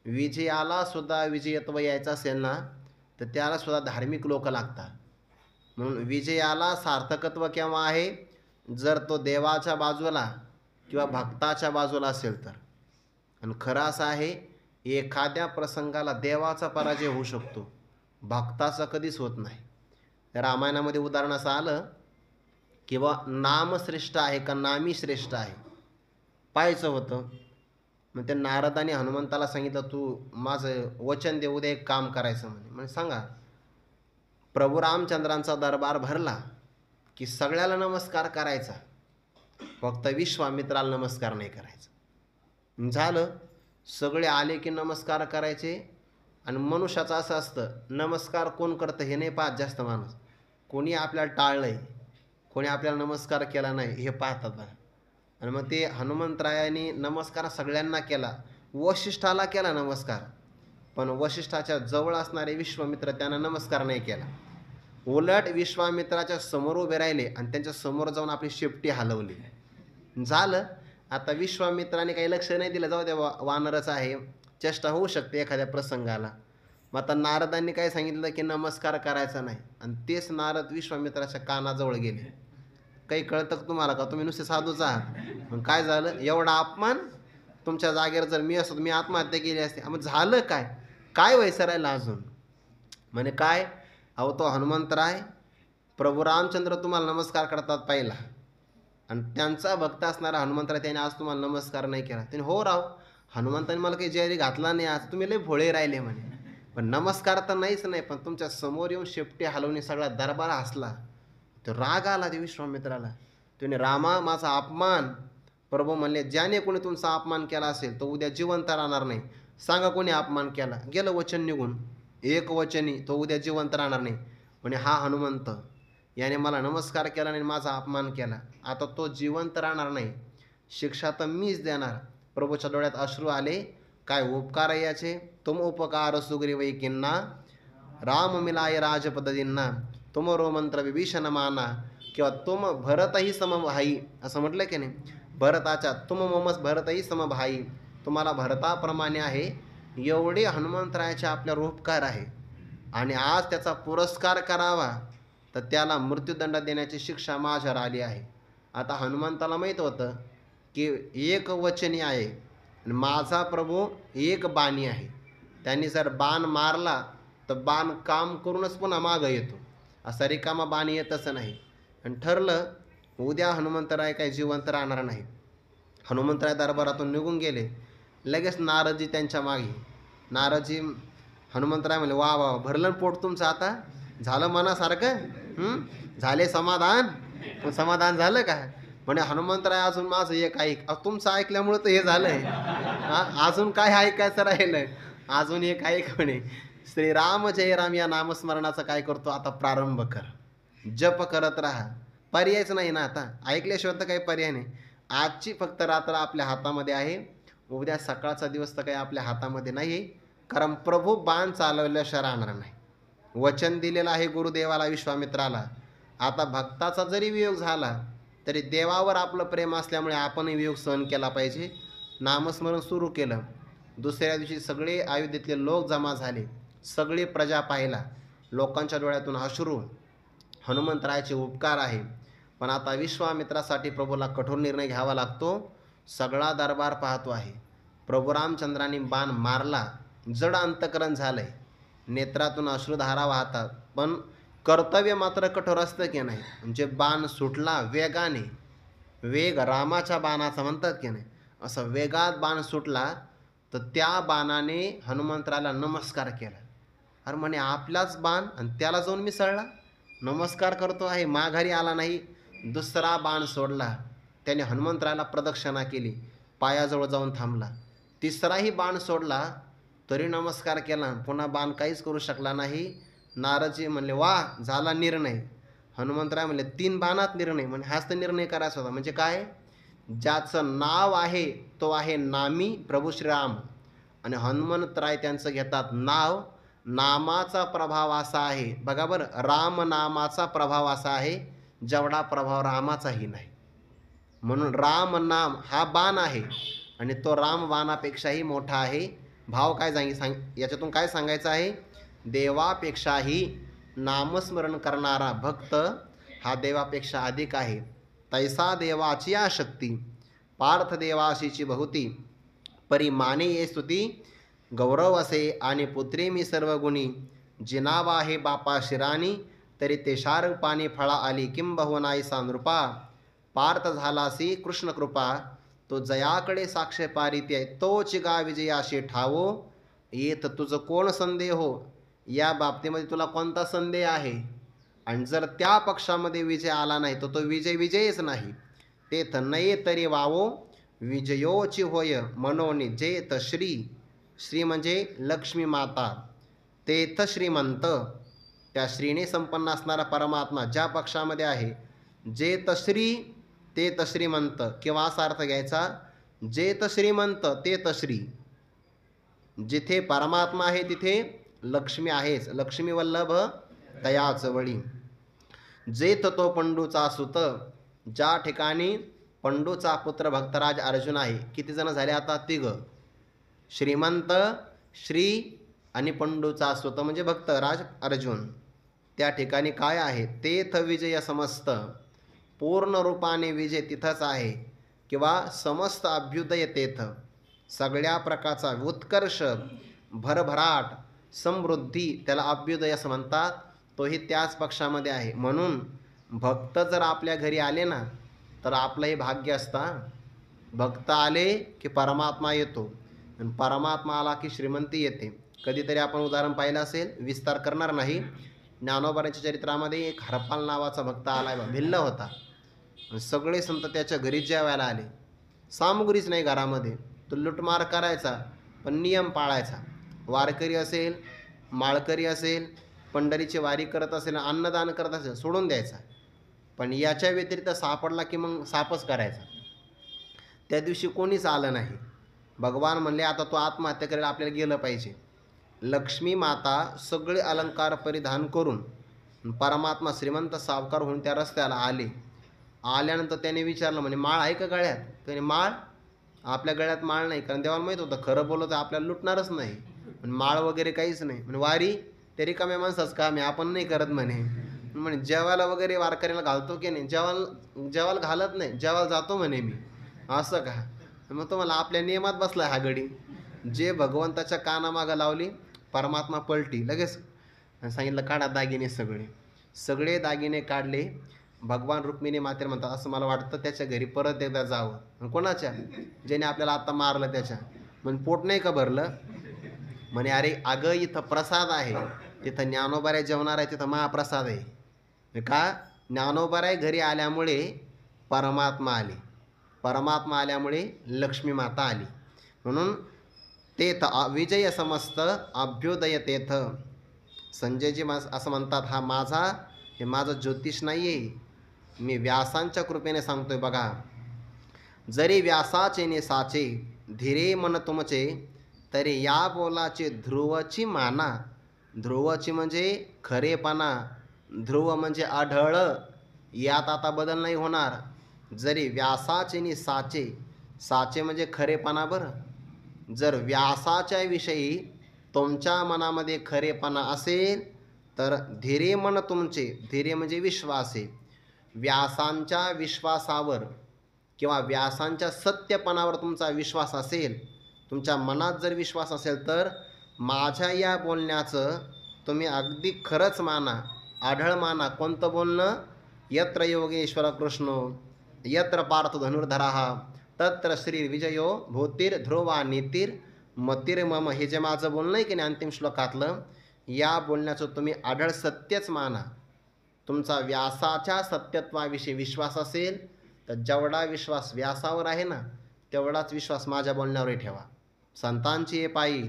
[SPEAKER 1] विजयाला सुद्धा विजयत्व यायचं असेल ना, तर त्याला सुद्धा धार्मिक लोक लागतात. म्हणून विजयाला सार्थकत्व केव्हा आहे, जर तो देवाच्या बाजूला किंवा भक्ताच्या बाजूला असेल तर. आणि खरं असं आहे, एखाद्या प्रसंगाला देवाचा पराजय होऊ शकतो, भक्ताचा कधीच होत नाही. रामायणामध्ये उदाहरण असं आलं की बा नाम श्रेष्ठ आहे का नामी श्रेष्ठ आहे पाहायचं होतं. मग त्या नारदाने हनुमंताला सांगितलं, तू माझं वचन दे, उद्या एक काम करायचं म्हणजे सांगा. प्रभू रामचंद्रांचा दरबार भरला की सगळ्याला नमस्कार करायचा, फक्त विश्वामित्राला नमस्कार नाही करायचा. झालं, सगळे आले की नमस्कार करायचे. आणि मनुष्याचं असं असतं, नमस्कार कोण करतं हे नाही पाहत जास्त माणूस. कोणी आपल्याला टाळलंय, कोणी आपल्याला नमस्कार केला नाही हे पाहतात. आणि मग ते हनुमंतरायाने नमस्कार सगळ्यांना केला, वशिष्ठाला केला नमस्कार, पण वशिष्ठाच्या जवळ असणारे विश्वामित्र त्यांना नमस्कार नाही केला. उलट विश्वामित्राच्या समोर उभे राहिले आणि त्यांच्या समोर जाऊन आपली शेपटी हलवली. झालं, आता विश्वामित्राने काही लक्ष नाही दिलं, जाऊ द्या वानरच आहे, चेष्टा होऊ शकते एखाद्या प्रसंगाला. मग आता नारदांनी काय सांगितलं की नमस्कार करायचा नाही, आणि तेच नारद विश्वामित्राच्या कानाजवळ गेले. काही कळतं का तुम्हाला, का तुम्ही नुसते साधूच आहात? मग काय झालं, एवढा अपमान, तुमच्या जागेवर जर मी असतो मी आत्महत्या केली असते. मग झालं काय, काय व्हायचं राहिलं अजून. म्हणे काय, अहो तो हनुमंतराय, प्रभू रामचंद्र तुम्हाला नमस्कार करतात पाहिला, आणि त्यांचा भक्त असणारा हनुमंतराय त्याने आज तुम्हाला नमस्कार नाही केला. त्याने हो राव, हनुमंताने मला काही जरी घातला नाही आज, तुम्ही लय भोळे राहिले म्हणे. पण नमस्कार तर नाहीच नाही, पण तुमच्या समोर येऊन शेपटी हलवणी सगळा दरबार हसला. तो राग आला ते विश्वामित्राला. त्याने रामा माझा अपमान, प्रभू म्हणले ज्याने कोणी तुमचा अपमान केला असेल तो उद्या जिवंत राहणार नाही. सांगा कोणी अपमान केला. गेलं वचन निघून, एक वचनी तो उद्या जिवंत राहणार नाही. म्हणे हा हनुमंत याने मला नमस्कार केला आणि माझा अपमान केला, आता तो जिवंत राहणार नाही, शिक्षा तर मीच देणार. प्रभूच्या डोळ्यात अश्रू आले. काय उपकार आहे याचे, तुम उपकार सुग्रीवै किन्ना, राम मिलाय राजपददींना, तुम रो मंत्र विभीषण माना, किंवा तुम भरतही समभाई, असं म्हटलं की नाही. भरताच्या तुम ममस भरतही समभाई, तुम्हाला भरताप्रमाणे आहे, एवढे हनुमंतरायाचे आपल्यावर उपकार आहे. आणि आज त्याचा पुरस्कार करावा तर त्याला मृत्यूदंड देण्याची शिक्षा माझ्यावर आली आहे. आता हनुमंताला माहीत होतं की एक वचनी आहे आणि माझा प्रभू एक बाणी आहे. त्यांनी जर बाण मारला तर बाण काम करूनच पुन्हा मागं येतो, असा रिकामा बाण येतच नाही. आणि ठरलं उद्या हनुमंतराय काही जिवंत राहणार नाही. हनुमंतराय दरबारातून निघून गेले. लगेच नारदजी त्यांच्या मागे. नारदजी हनुमंतराय म्हणले, वा वा, भरलं पोट तुमचं, आता झालं मनासारखं, झाले समाधान. पण समाधान झालं का. म्हणे हनुमंतराय अजून माझं एक ऐक. तुमचं ऐकल्यामुळं तर हे झालंय, अजून काय ऐकायचं राहिलंय, अजून एक ऐक. म्हणे श्रीराम जय राम या नामस्मरणाचा काय करतो आता प्रारंभ कर, जप करत राहा, पर्यायच नाही ना. आता ऐकल्याशिवाय तर काही पर्याय नाही. आजची फक्त रात्र आपल्या हातामध्ये आहे, उद्या सकाळचा दिवस तर काही आपल्या हातामध्ये नाही, कारण प्रभू बाण चालवल्याशिवाय राहणार नाही. वचन दिलेलं आहे गुरुदेवाला विश्वामित्राला. आता भक्ताचा जरी वियोग झाला तरी देवावर आपलं प्रेम असल्यामुळे आपणही वियोग सहन केला पाहिजे. नामस्मरण सुरू केलं. दुसऱ्या दिवशी सगळे अयोध्येतले लोक जमा झाले, सगळी प्रजा पाहिला, लोकांच्या डोळ्यातून अश्रू. हनुमंतरायाचे उपकार आहे, पण आता विश्वामित्रासाठी प्रभूला कठोर निर्णय घ्यावा लागतो. सगळा दरबार पाहतो आहे. प्रभू रामचंद्रांनी बाण मारला, जड अंतकरण झालंय, नेत्रातून अश्रुधारा वाहतात, पण कर्तव्य मात्र कठोर असतं की नाही. म्हणजे बाण सुटला वेगाने, वेग रामाच्या बाणाचा म्हणतात की नाही, असं वेगात बाण सुटला, तर त्या बाणाने हनुमंतराला नमस्कार केला. अरे म्हणे आपलाच बाण आणि त्याला जाऊन मिसळला. नमस्कार करतो आहे, माघारी आला नाही, दुसरा बाण सोडला. त्याने हनुमंतरायाला प्रदक्षिणा केली, पायाजवळ जाऊन थांबला. तिसराही बाण सोडला तरी नमस्कार केला, पुन्हा बाण काहीच करू शकला नाही. नारदजी म्हणले वा झाला निर्णय. हनुमंतराय म्हणले 3 बाणात निर्णय. म्हणजे हाच तर निर्णय करायचा होता. म्हणजे काय, ज्याचं नाव आहे तो आहे नामी प्रभू श्रीराम. आणि हनुमंतराय त्यांचं घेतात नाव. नामाचा प्रभाव असा आहे बघा बरं, राम नामाचा प्रभाव असा आहे जेवढा प्रभाव रामाचाही नाही. म्हणून राम नाम हा बाण आहे आणि तो राम बाणापेक्षाही मोठा आहे. भाव काय याच्यातून काय सांगायचं आहे, देवापेक्षाही नामस्मरण करणारा भक्त हा देवापेक्षा अधिक आहे. तैसा देवाची आशक्ती पार्थ देवाशीची बहुती, परी माने ये स्तुती गौरव असे आणि पुत्री मी सर्व गुणी, जिनावा आहे बापा शिरानी तरी ते शारूपानी फळा आली किंबहुनाईसा नृपा. पार्थ झालासी कृष्ण कृपा तो जयाकडे साक्ष पारित्य, तोच गा विजयाशी ठावो येत तुझं कोण संदेह हो. या बाबतीमध्ये तुला कोणता संदेह आहे. आणि जर त्या पक्षामध्ये विजय आला नाही तर तो विजय विजयच नाही. तेथ नये तरी वावो विजयोची होय मनोनी जेत श्री. श्री म्हणजे लक्ष्मी माता, तेथ श्रीमंत त्या श्रीने संपन्न असणारा परमात्मा ज्या पक्षामध्ये आहे. जेत श्री तेथ श्रीमंत, किंवा असा अर्थ घ्यायचा, जेत श्रीमंत तेथ श्री. जिथे परमात्मा आहे तिथे लक्ष्मी आहेच. लक्ष्मी वल्लभ तयाच वळी. जेथ तो पंडूचा सुत, ज्या ठिकाणी पंडूचा पुत्र भक्तराज अर्जुन आहे. किती जण झाले आता, 3. श्रीमंत, श्री आणि पंडूचा सुत म्हणजे भक्तराज अर्जुन. त्या ठिकाणी काय आहे, तेथ विजय समस्त. पूर्ण रूपाने विजय तिथंच आहे, किंवा समस्त अभ्युदय तेथ. सगळ्या प्रकारचा उत्कर्ष, भरभराट, समृद्धी त्याला अभ्युदय असं म्हणतात. तोही त्याच पक्षामध्ये आहे. म्हणून भक्त जर आपल्या घरी आले ना तर आपलंही भाग्य असतं. भक्त आले की परमात्मा येतो आणि परमात्मा आला की श्रीमंती येते. कधीतरी आपण उदाहरण पाहिलं असेल, विस्तार करणार नाही. ज्ञानोबांच्या चरित्रामध्ये एक हरपाल नावाचा भक्त आलाय बा, भिल्ल होता. सगळे संत त्याच्या घरी जेवायला आले. सामुग्रीच नाही घरामध्ये. तो लुटमार करायचा पण नियम पाळायचा. वारकरी असेल, माळकरी असेल, पंढरीची वारी करत असेल, अन्नदान करत असेल, सोडून द्यायचा. पण याच्या व्यतिरिक्त सापडला की मग सापच करायचा. त्या दिवशी कोणीच आलं नाही. भगवान म्हणले आता तो आत्महत्या करायला आपल्याला गेलं पाहिजे. लक्ष्मी माता सगळे अलंकार परिधान करून परमात्मा श्रीमंत सावकार होऊन त्या रस्त्याला आले. आल्यानंतर त्याने विचारलं, म्हणे माळ आहे का गळ्यात. त्याने माळ, आपल्या गळ्यात माळ नाही. कारण देवाला माहीत होतं खरं बोललं तर आपल्याला लुटणारच नाही. पण माळ वगैरे काहीच नाही. म्हणजे वारी ते रिकाम्या माणसाच काम आहे, आपण नाही करत म्हणे. म्हणे जेवायला वगैरे वारकऱ्याला घालतो की नाही, जेवायला घालत नाही, जेवायला जातो म्हणे मी. असं का. मग तुम्हाला आपल्या नियमात बसला हा गडी. जे भगवंताच्या कानामागं लावली परमात्मा पलटी लगेच. सांगितलं काढा दागिने. सगळे दागिने काढले. भगवान रुक्मिणी मातेला म्हणतात असं मला वाटतं त्याच्या घरी परत एकदा जावं. कोणाच्या, ज्याने आपल्याला आता मारलं त्याच्या. म्हणजे पोट नाही का भरलं. म्हणे अरे अगं इथं प्रसाद आहे, तिथं ज्ञानोबाराय जेवणार आहे, तिथं महाप्रसाद आहे. का, ज्ञानोबाराय घरी आल्यामुळे परमात्मा आले, परमात्मा आल्यामुळे लक्ष्मी माता आली. म्हणून तेथ विजय समस्त अभ्युदय तेथ. संजयजी असं म्हणतात, हे माझं ज्योतिष नाही आहे, मी व्यासांच्या कृपेने सांगतोय. बघा, जरी व्यासाचे ने साचे धीरे मन तुमचे, तरी या बोलाचे ध्रुवची माना. ध्रुवची म्हणजे खरेपणा, ध्रुव म्हणजे आढळ. यात आता बदल नाही होणार. जरी व्यासाचे नि साचे, साचे म्हणजे खरेपणा. बरं, जर व्यासाच्या विषयी तुमच्या मनामध्ये खरेपणा असेल तर धीरे मन तुमचे, धीरे म्हणजे विश्वास आहे. व्यासांच्या विश्वासावर किंवा व्यासांच्या सत्यपणावर तुमचा विश्वास असेल, तुमच्या मनात जर विश्वास असेल तर माझ्या या बोलण्याचं तुम्ही अगदी खरंच माना, आढळ माना. कोणतं बोलणं, यत्र योगेश्वर कृष्णो यत्र पार्थ धनुर्धराः तत्र श्री विजयो भूतीर ध्रुवा नीतीर मतीर मम. हे जे माझं बोलणं आहे की नाही अंतिम श्लोकातलं, या बोलण्याचं तुम्ही आढळ सत्यच माना. तुमचा व्यासाच्या सत्यत्वाविषयी विश्वास असेल तर जेवढा विश्वास व्यासावर आहे ना तेवढाच विश्वास माझ्या बोलण्यावरही ठेवा. संतांची ये पायी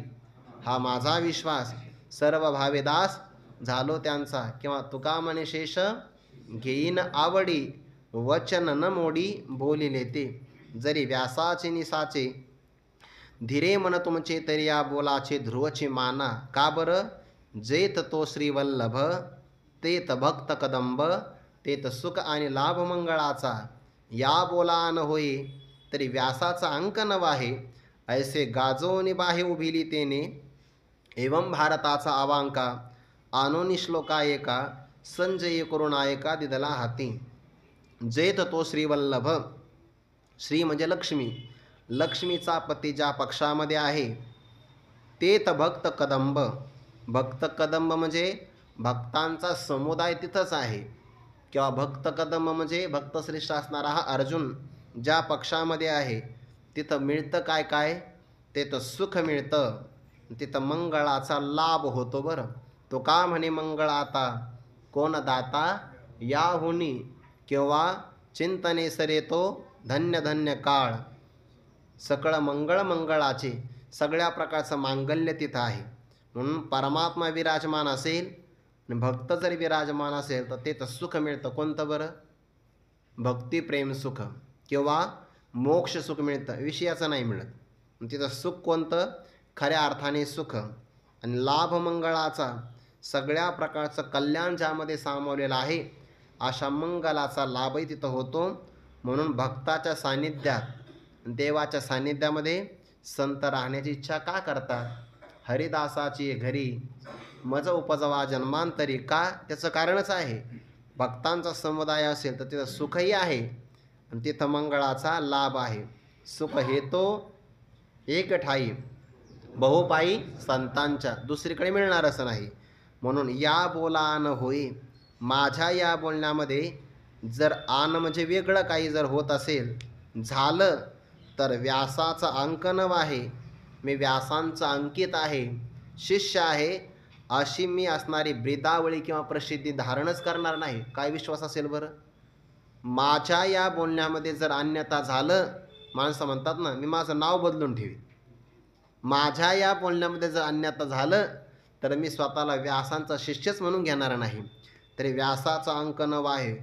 [SPEAKER 1] हा माझा विश्वास, सर्व भावेदास झालो त्यांचा. किंवा तुका म्हणे शेष घेईन आवडी, वचन न मोडी बोलिले ते. जरी व्यासाचे निसाचे धीरे मन तुमचे, तरी या बोलाचे ध्रुवची माना. का बरं? जेत तो श्रीवल्लभ, तेत भक्त कदंब, तेत सुख आणि लाभ मंगळाचा. या बोलान होई तरी व्यासाचा अंक नवाहे, ऐसे गाजोनी बाहे उभिली तेने. एवं भारताचा अवांका, आणोनी श्लोका एका, संजय करुणायका दिदला हाती. जेत तो श्रीवल्लभ, श्री म्हणजे लक्ष्मी, लक्ष्मीचा पती ज्या पक्षामध्ये आहे. तेत भक्त कदंब, भक्त कदंब म्हणजे भक्तांचा समुदाय तिथंच आहे. किंवा भक्त कदंब म्हणजे भक्तश्रेष्ठ असणारा हा अर्जुन ज्या पक्षामध्ये आहे. तिथं मिळतं काय काय? तिथं सुख मिळतं, तिथं मंगळाचा लाभ होतो. बरं, तो का म्हणे मंगळ आता कोण दाता याहुनी, किंवा चिंतने सरे तो धन्य धन्य काळ. सकळ मंगळ मंगळाचे, सगळ्या प्रकारचं मांगल्य तिथं आहे. म्हणून परमात्मा विराजमान असेल आणि भक्त जरी विराजमान असेल तर ते तर सुख मिळतं. कोणतं बरं? भक्ती प्रेम सुख किंवा मोक्ष सुख मिळतं, विषयाचं नाही मिळत. तिथं सुख कोणतं? खऱ्या अर्थाने सुख आणि लाभ मंगळाचा, सगळ्या प्रकारचं कल्याण ज्यामध्ये सामावलेलं आहे, अशा मंगलाचा लाभही तिथं होतो. म्हणून भक्ताच्या सान्निध्यात, देवाच्या सान्निध्यामध्ये संत राहण्याची इच्छा का करतात? हरिदासाची घरी मज उपजवा जन्मांतरी. का? त्याचं कारणच आहे, भक्तांचा समुदाय असेल तर तिथं सुखही आहे आणि तिथं मंगळाचा लाभ आहे. सुख हेतो एक ठाई, बहुपायी संतांच्या, दुसरीकडे मिळणार असं नाही. म्हणून या बोलान होई, माझ्या या बोलण्यामध्ये जर आन म्हणजे वेगळं काही जर होत असेल झालं तर व्यासाचा अंक नव आहे. मी व्यासांचा अंकित आहे, शिष्य आहे, अशी मी असणारी ब्रीदावळी किंवा प्रसिद्धी धारणच करणार नाही. काय विश्वास असेल बरं? माझ्या या बोलण्यामध्ये जर अन्यथा झालं, माणसं म्हणतात ना मी माझं नाव बदलून ठेवी. माझ्या या बोलण्यामध्ये जर अन्यथा झालं तर मी स्वतःला व्यासांचा शिष्यच म्हणून घेणार नाही. तरी व्यासाचा अंक नव आहे.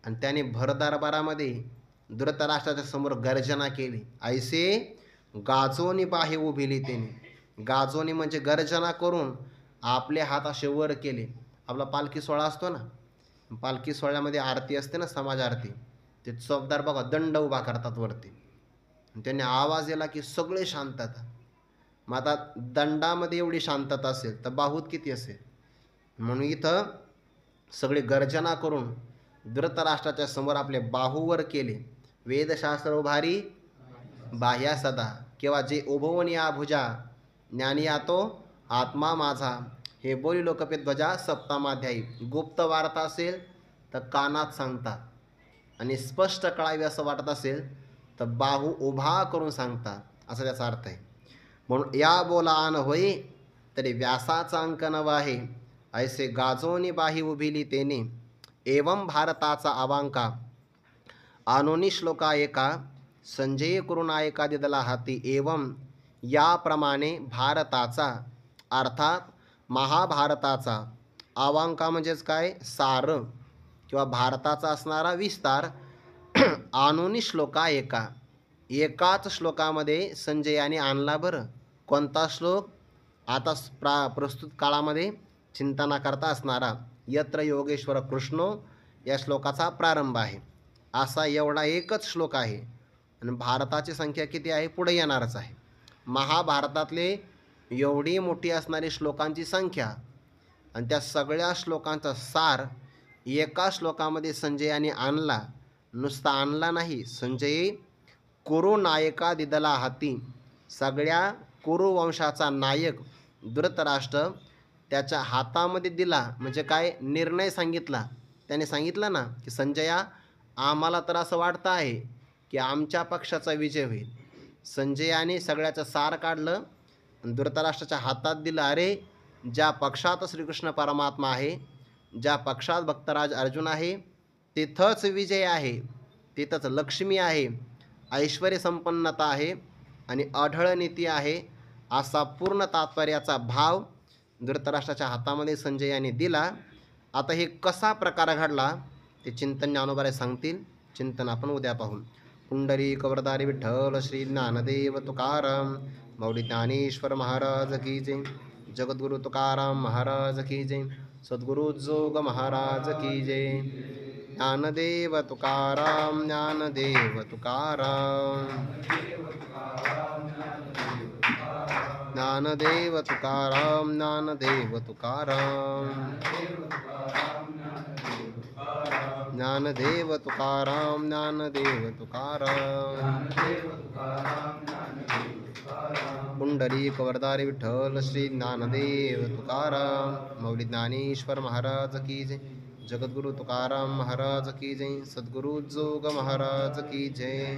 [SPEAKER 1] आणि त्याने भरदरबारामध्ये धृतराष्ट्राच्या समोर गर्जना केली. ऐसे गाजोनी बाहे उभिली त्याने. गाजोनी म्हणजे गर्जना करून आपले हात असे वर केले. आपला पालखी सोहळा असतो ना, पालखी सोहळ्यामध्ये आरती असते ना, समाज आरती, ते चौकदार बघा दंड उभा करतात वरती. त्यांनी आवाज दिला की सगळे शांतता. मग आता दंडामध्ये एवढी शांतता असेल तर बाहूत किती असेल? म्हणून इथं सगळे गर्जना करून धृतराष्ट्राच्या समोर आपले बाहूवर केले. वेदशास्त्र उभारी बाह्या सदा, किंवा जे उभवून या भुजा, ज्ञानी यातो आत्मा माझा. हे बोलिलो कपिध्वजा सप्तमाध्यायी. गुप्त वार्ता असेल तर कानात सांगतात आणि स्पष्ट कळावी असं वाटत असेल तर बाहू उभा करून सांगतात, असा त्याचा अर्थ आहे. म्हणून या बोलान होई तरी व्यासाचा अंक नव आहे, ऐसे गाजोनी बाही उभिली तेने. एवं भारताचा अवांका, आणोनी श्लोका एका, संजय करुणायका दिदला हाती. एवं याप्रमाणे भारताचा अर्थात महाभारताचा, अवांका म्हणजेच काय? सार किंवा भारताचा असणारा विस्तार. आणोनी श्लोका एका, एकाच श्लोकामध्ये संजयाने आणला. बरं, कोणता श्लोक? आता प्रस्तुत काळामध्ये चिंतना करता असणारा यत्र योगेश्वर कृष्णो या श्लोकाचा प्रारंभ आहे. असा एवढा एकच श्लोक आहे आणि भारताची संख्या किती आहे पुढे येणारच आहे. महाभारतातले एवढी मोठी असणारी श्लोकांची संख्या आणि त्या सगळ्या श्लोकांचा सार एका श्लोकामध्ये संजयाने आणला. नुसता आणला नाही, संजय कुरु नायका दिदला हाती, सगळ्या कुरु वंशाचा नायक धृतराष्ट्र त्याच्या हातामध्ये दिला. म्हणजे काय? निर्णय सांगितला. त्याने सांगितलं ना की संजया, आम्हाला तर असं वाटतं आहे की आमच्या पक्षाचा विजय होईल. संजयाने सगळ्याचं सार काढलं आणि धृतराष्ट्राच्या हातात दिलं. अरे ज्या पक्षात श्रीकृष्ण परमात्मा आहे, ज्या पक्षात भक्तराज अर्जुन आहे, तिथंच विजय आहे, तिथंच लक्ष्मी आहे, ऐश्वर्य संपन्नता आहे आणि अढळ नीती आहे, असा पूर्ण तात्पर्याचा भाव धृतराष्ट्राच्या हातामध्ये संजय यांनी दिला. आता हे कसा प्रकार घडला ते चिंतन ज्ञानोबारे सांगतील. चिंतन आपण उद्या पाहू. पुंडरीक वरदारी विठ्ठल श्री ज्ञानदेव तुकाराम मौली ज्ञानेश्वर महाराज की जय. जगद्गुरु तुकाराम महाराज की जय. सद्गुरु जोग महाराज की जय. ज्ञानदेव तुकाराम ज्ञानदेव तुकाराम ज्ञानदेव तुकाराम ज्ञानदेव तुकाराम ज्ञानदेव तुकाराम ज्ञानदेव तुकाराम. पुंडरीक वरदारी विठ्ठल श्री ज्ञानदेव तुकाराम मौली ज्ञानेश्वर महाराज की जय. जगद्गुरु तुकाराम महाराज की जय. सद्गुरु जोग महाराज की जय.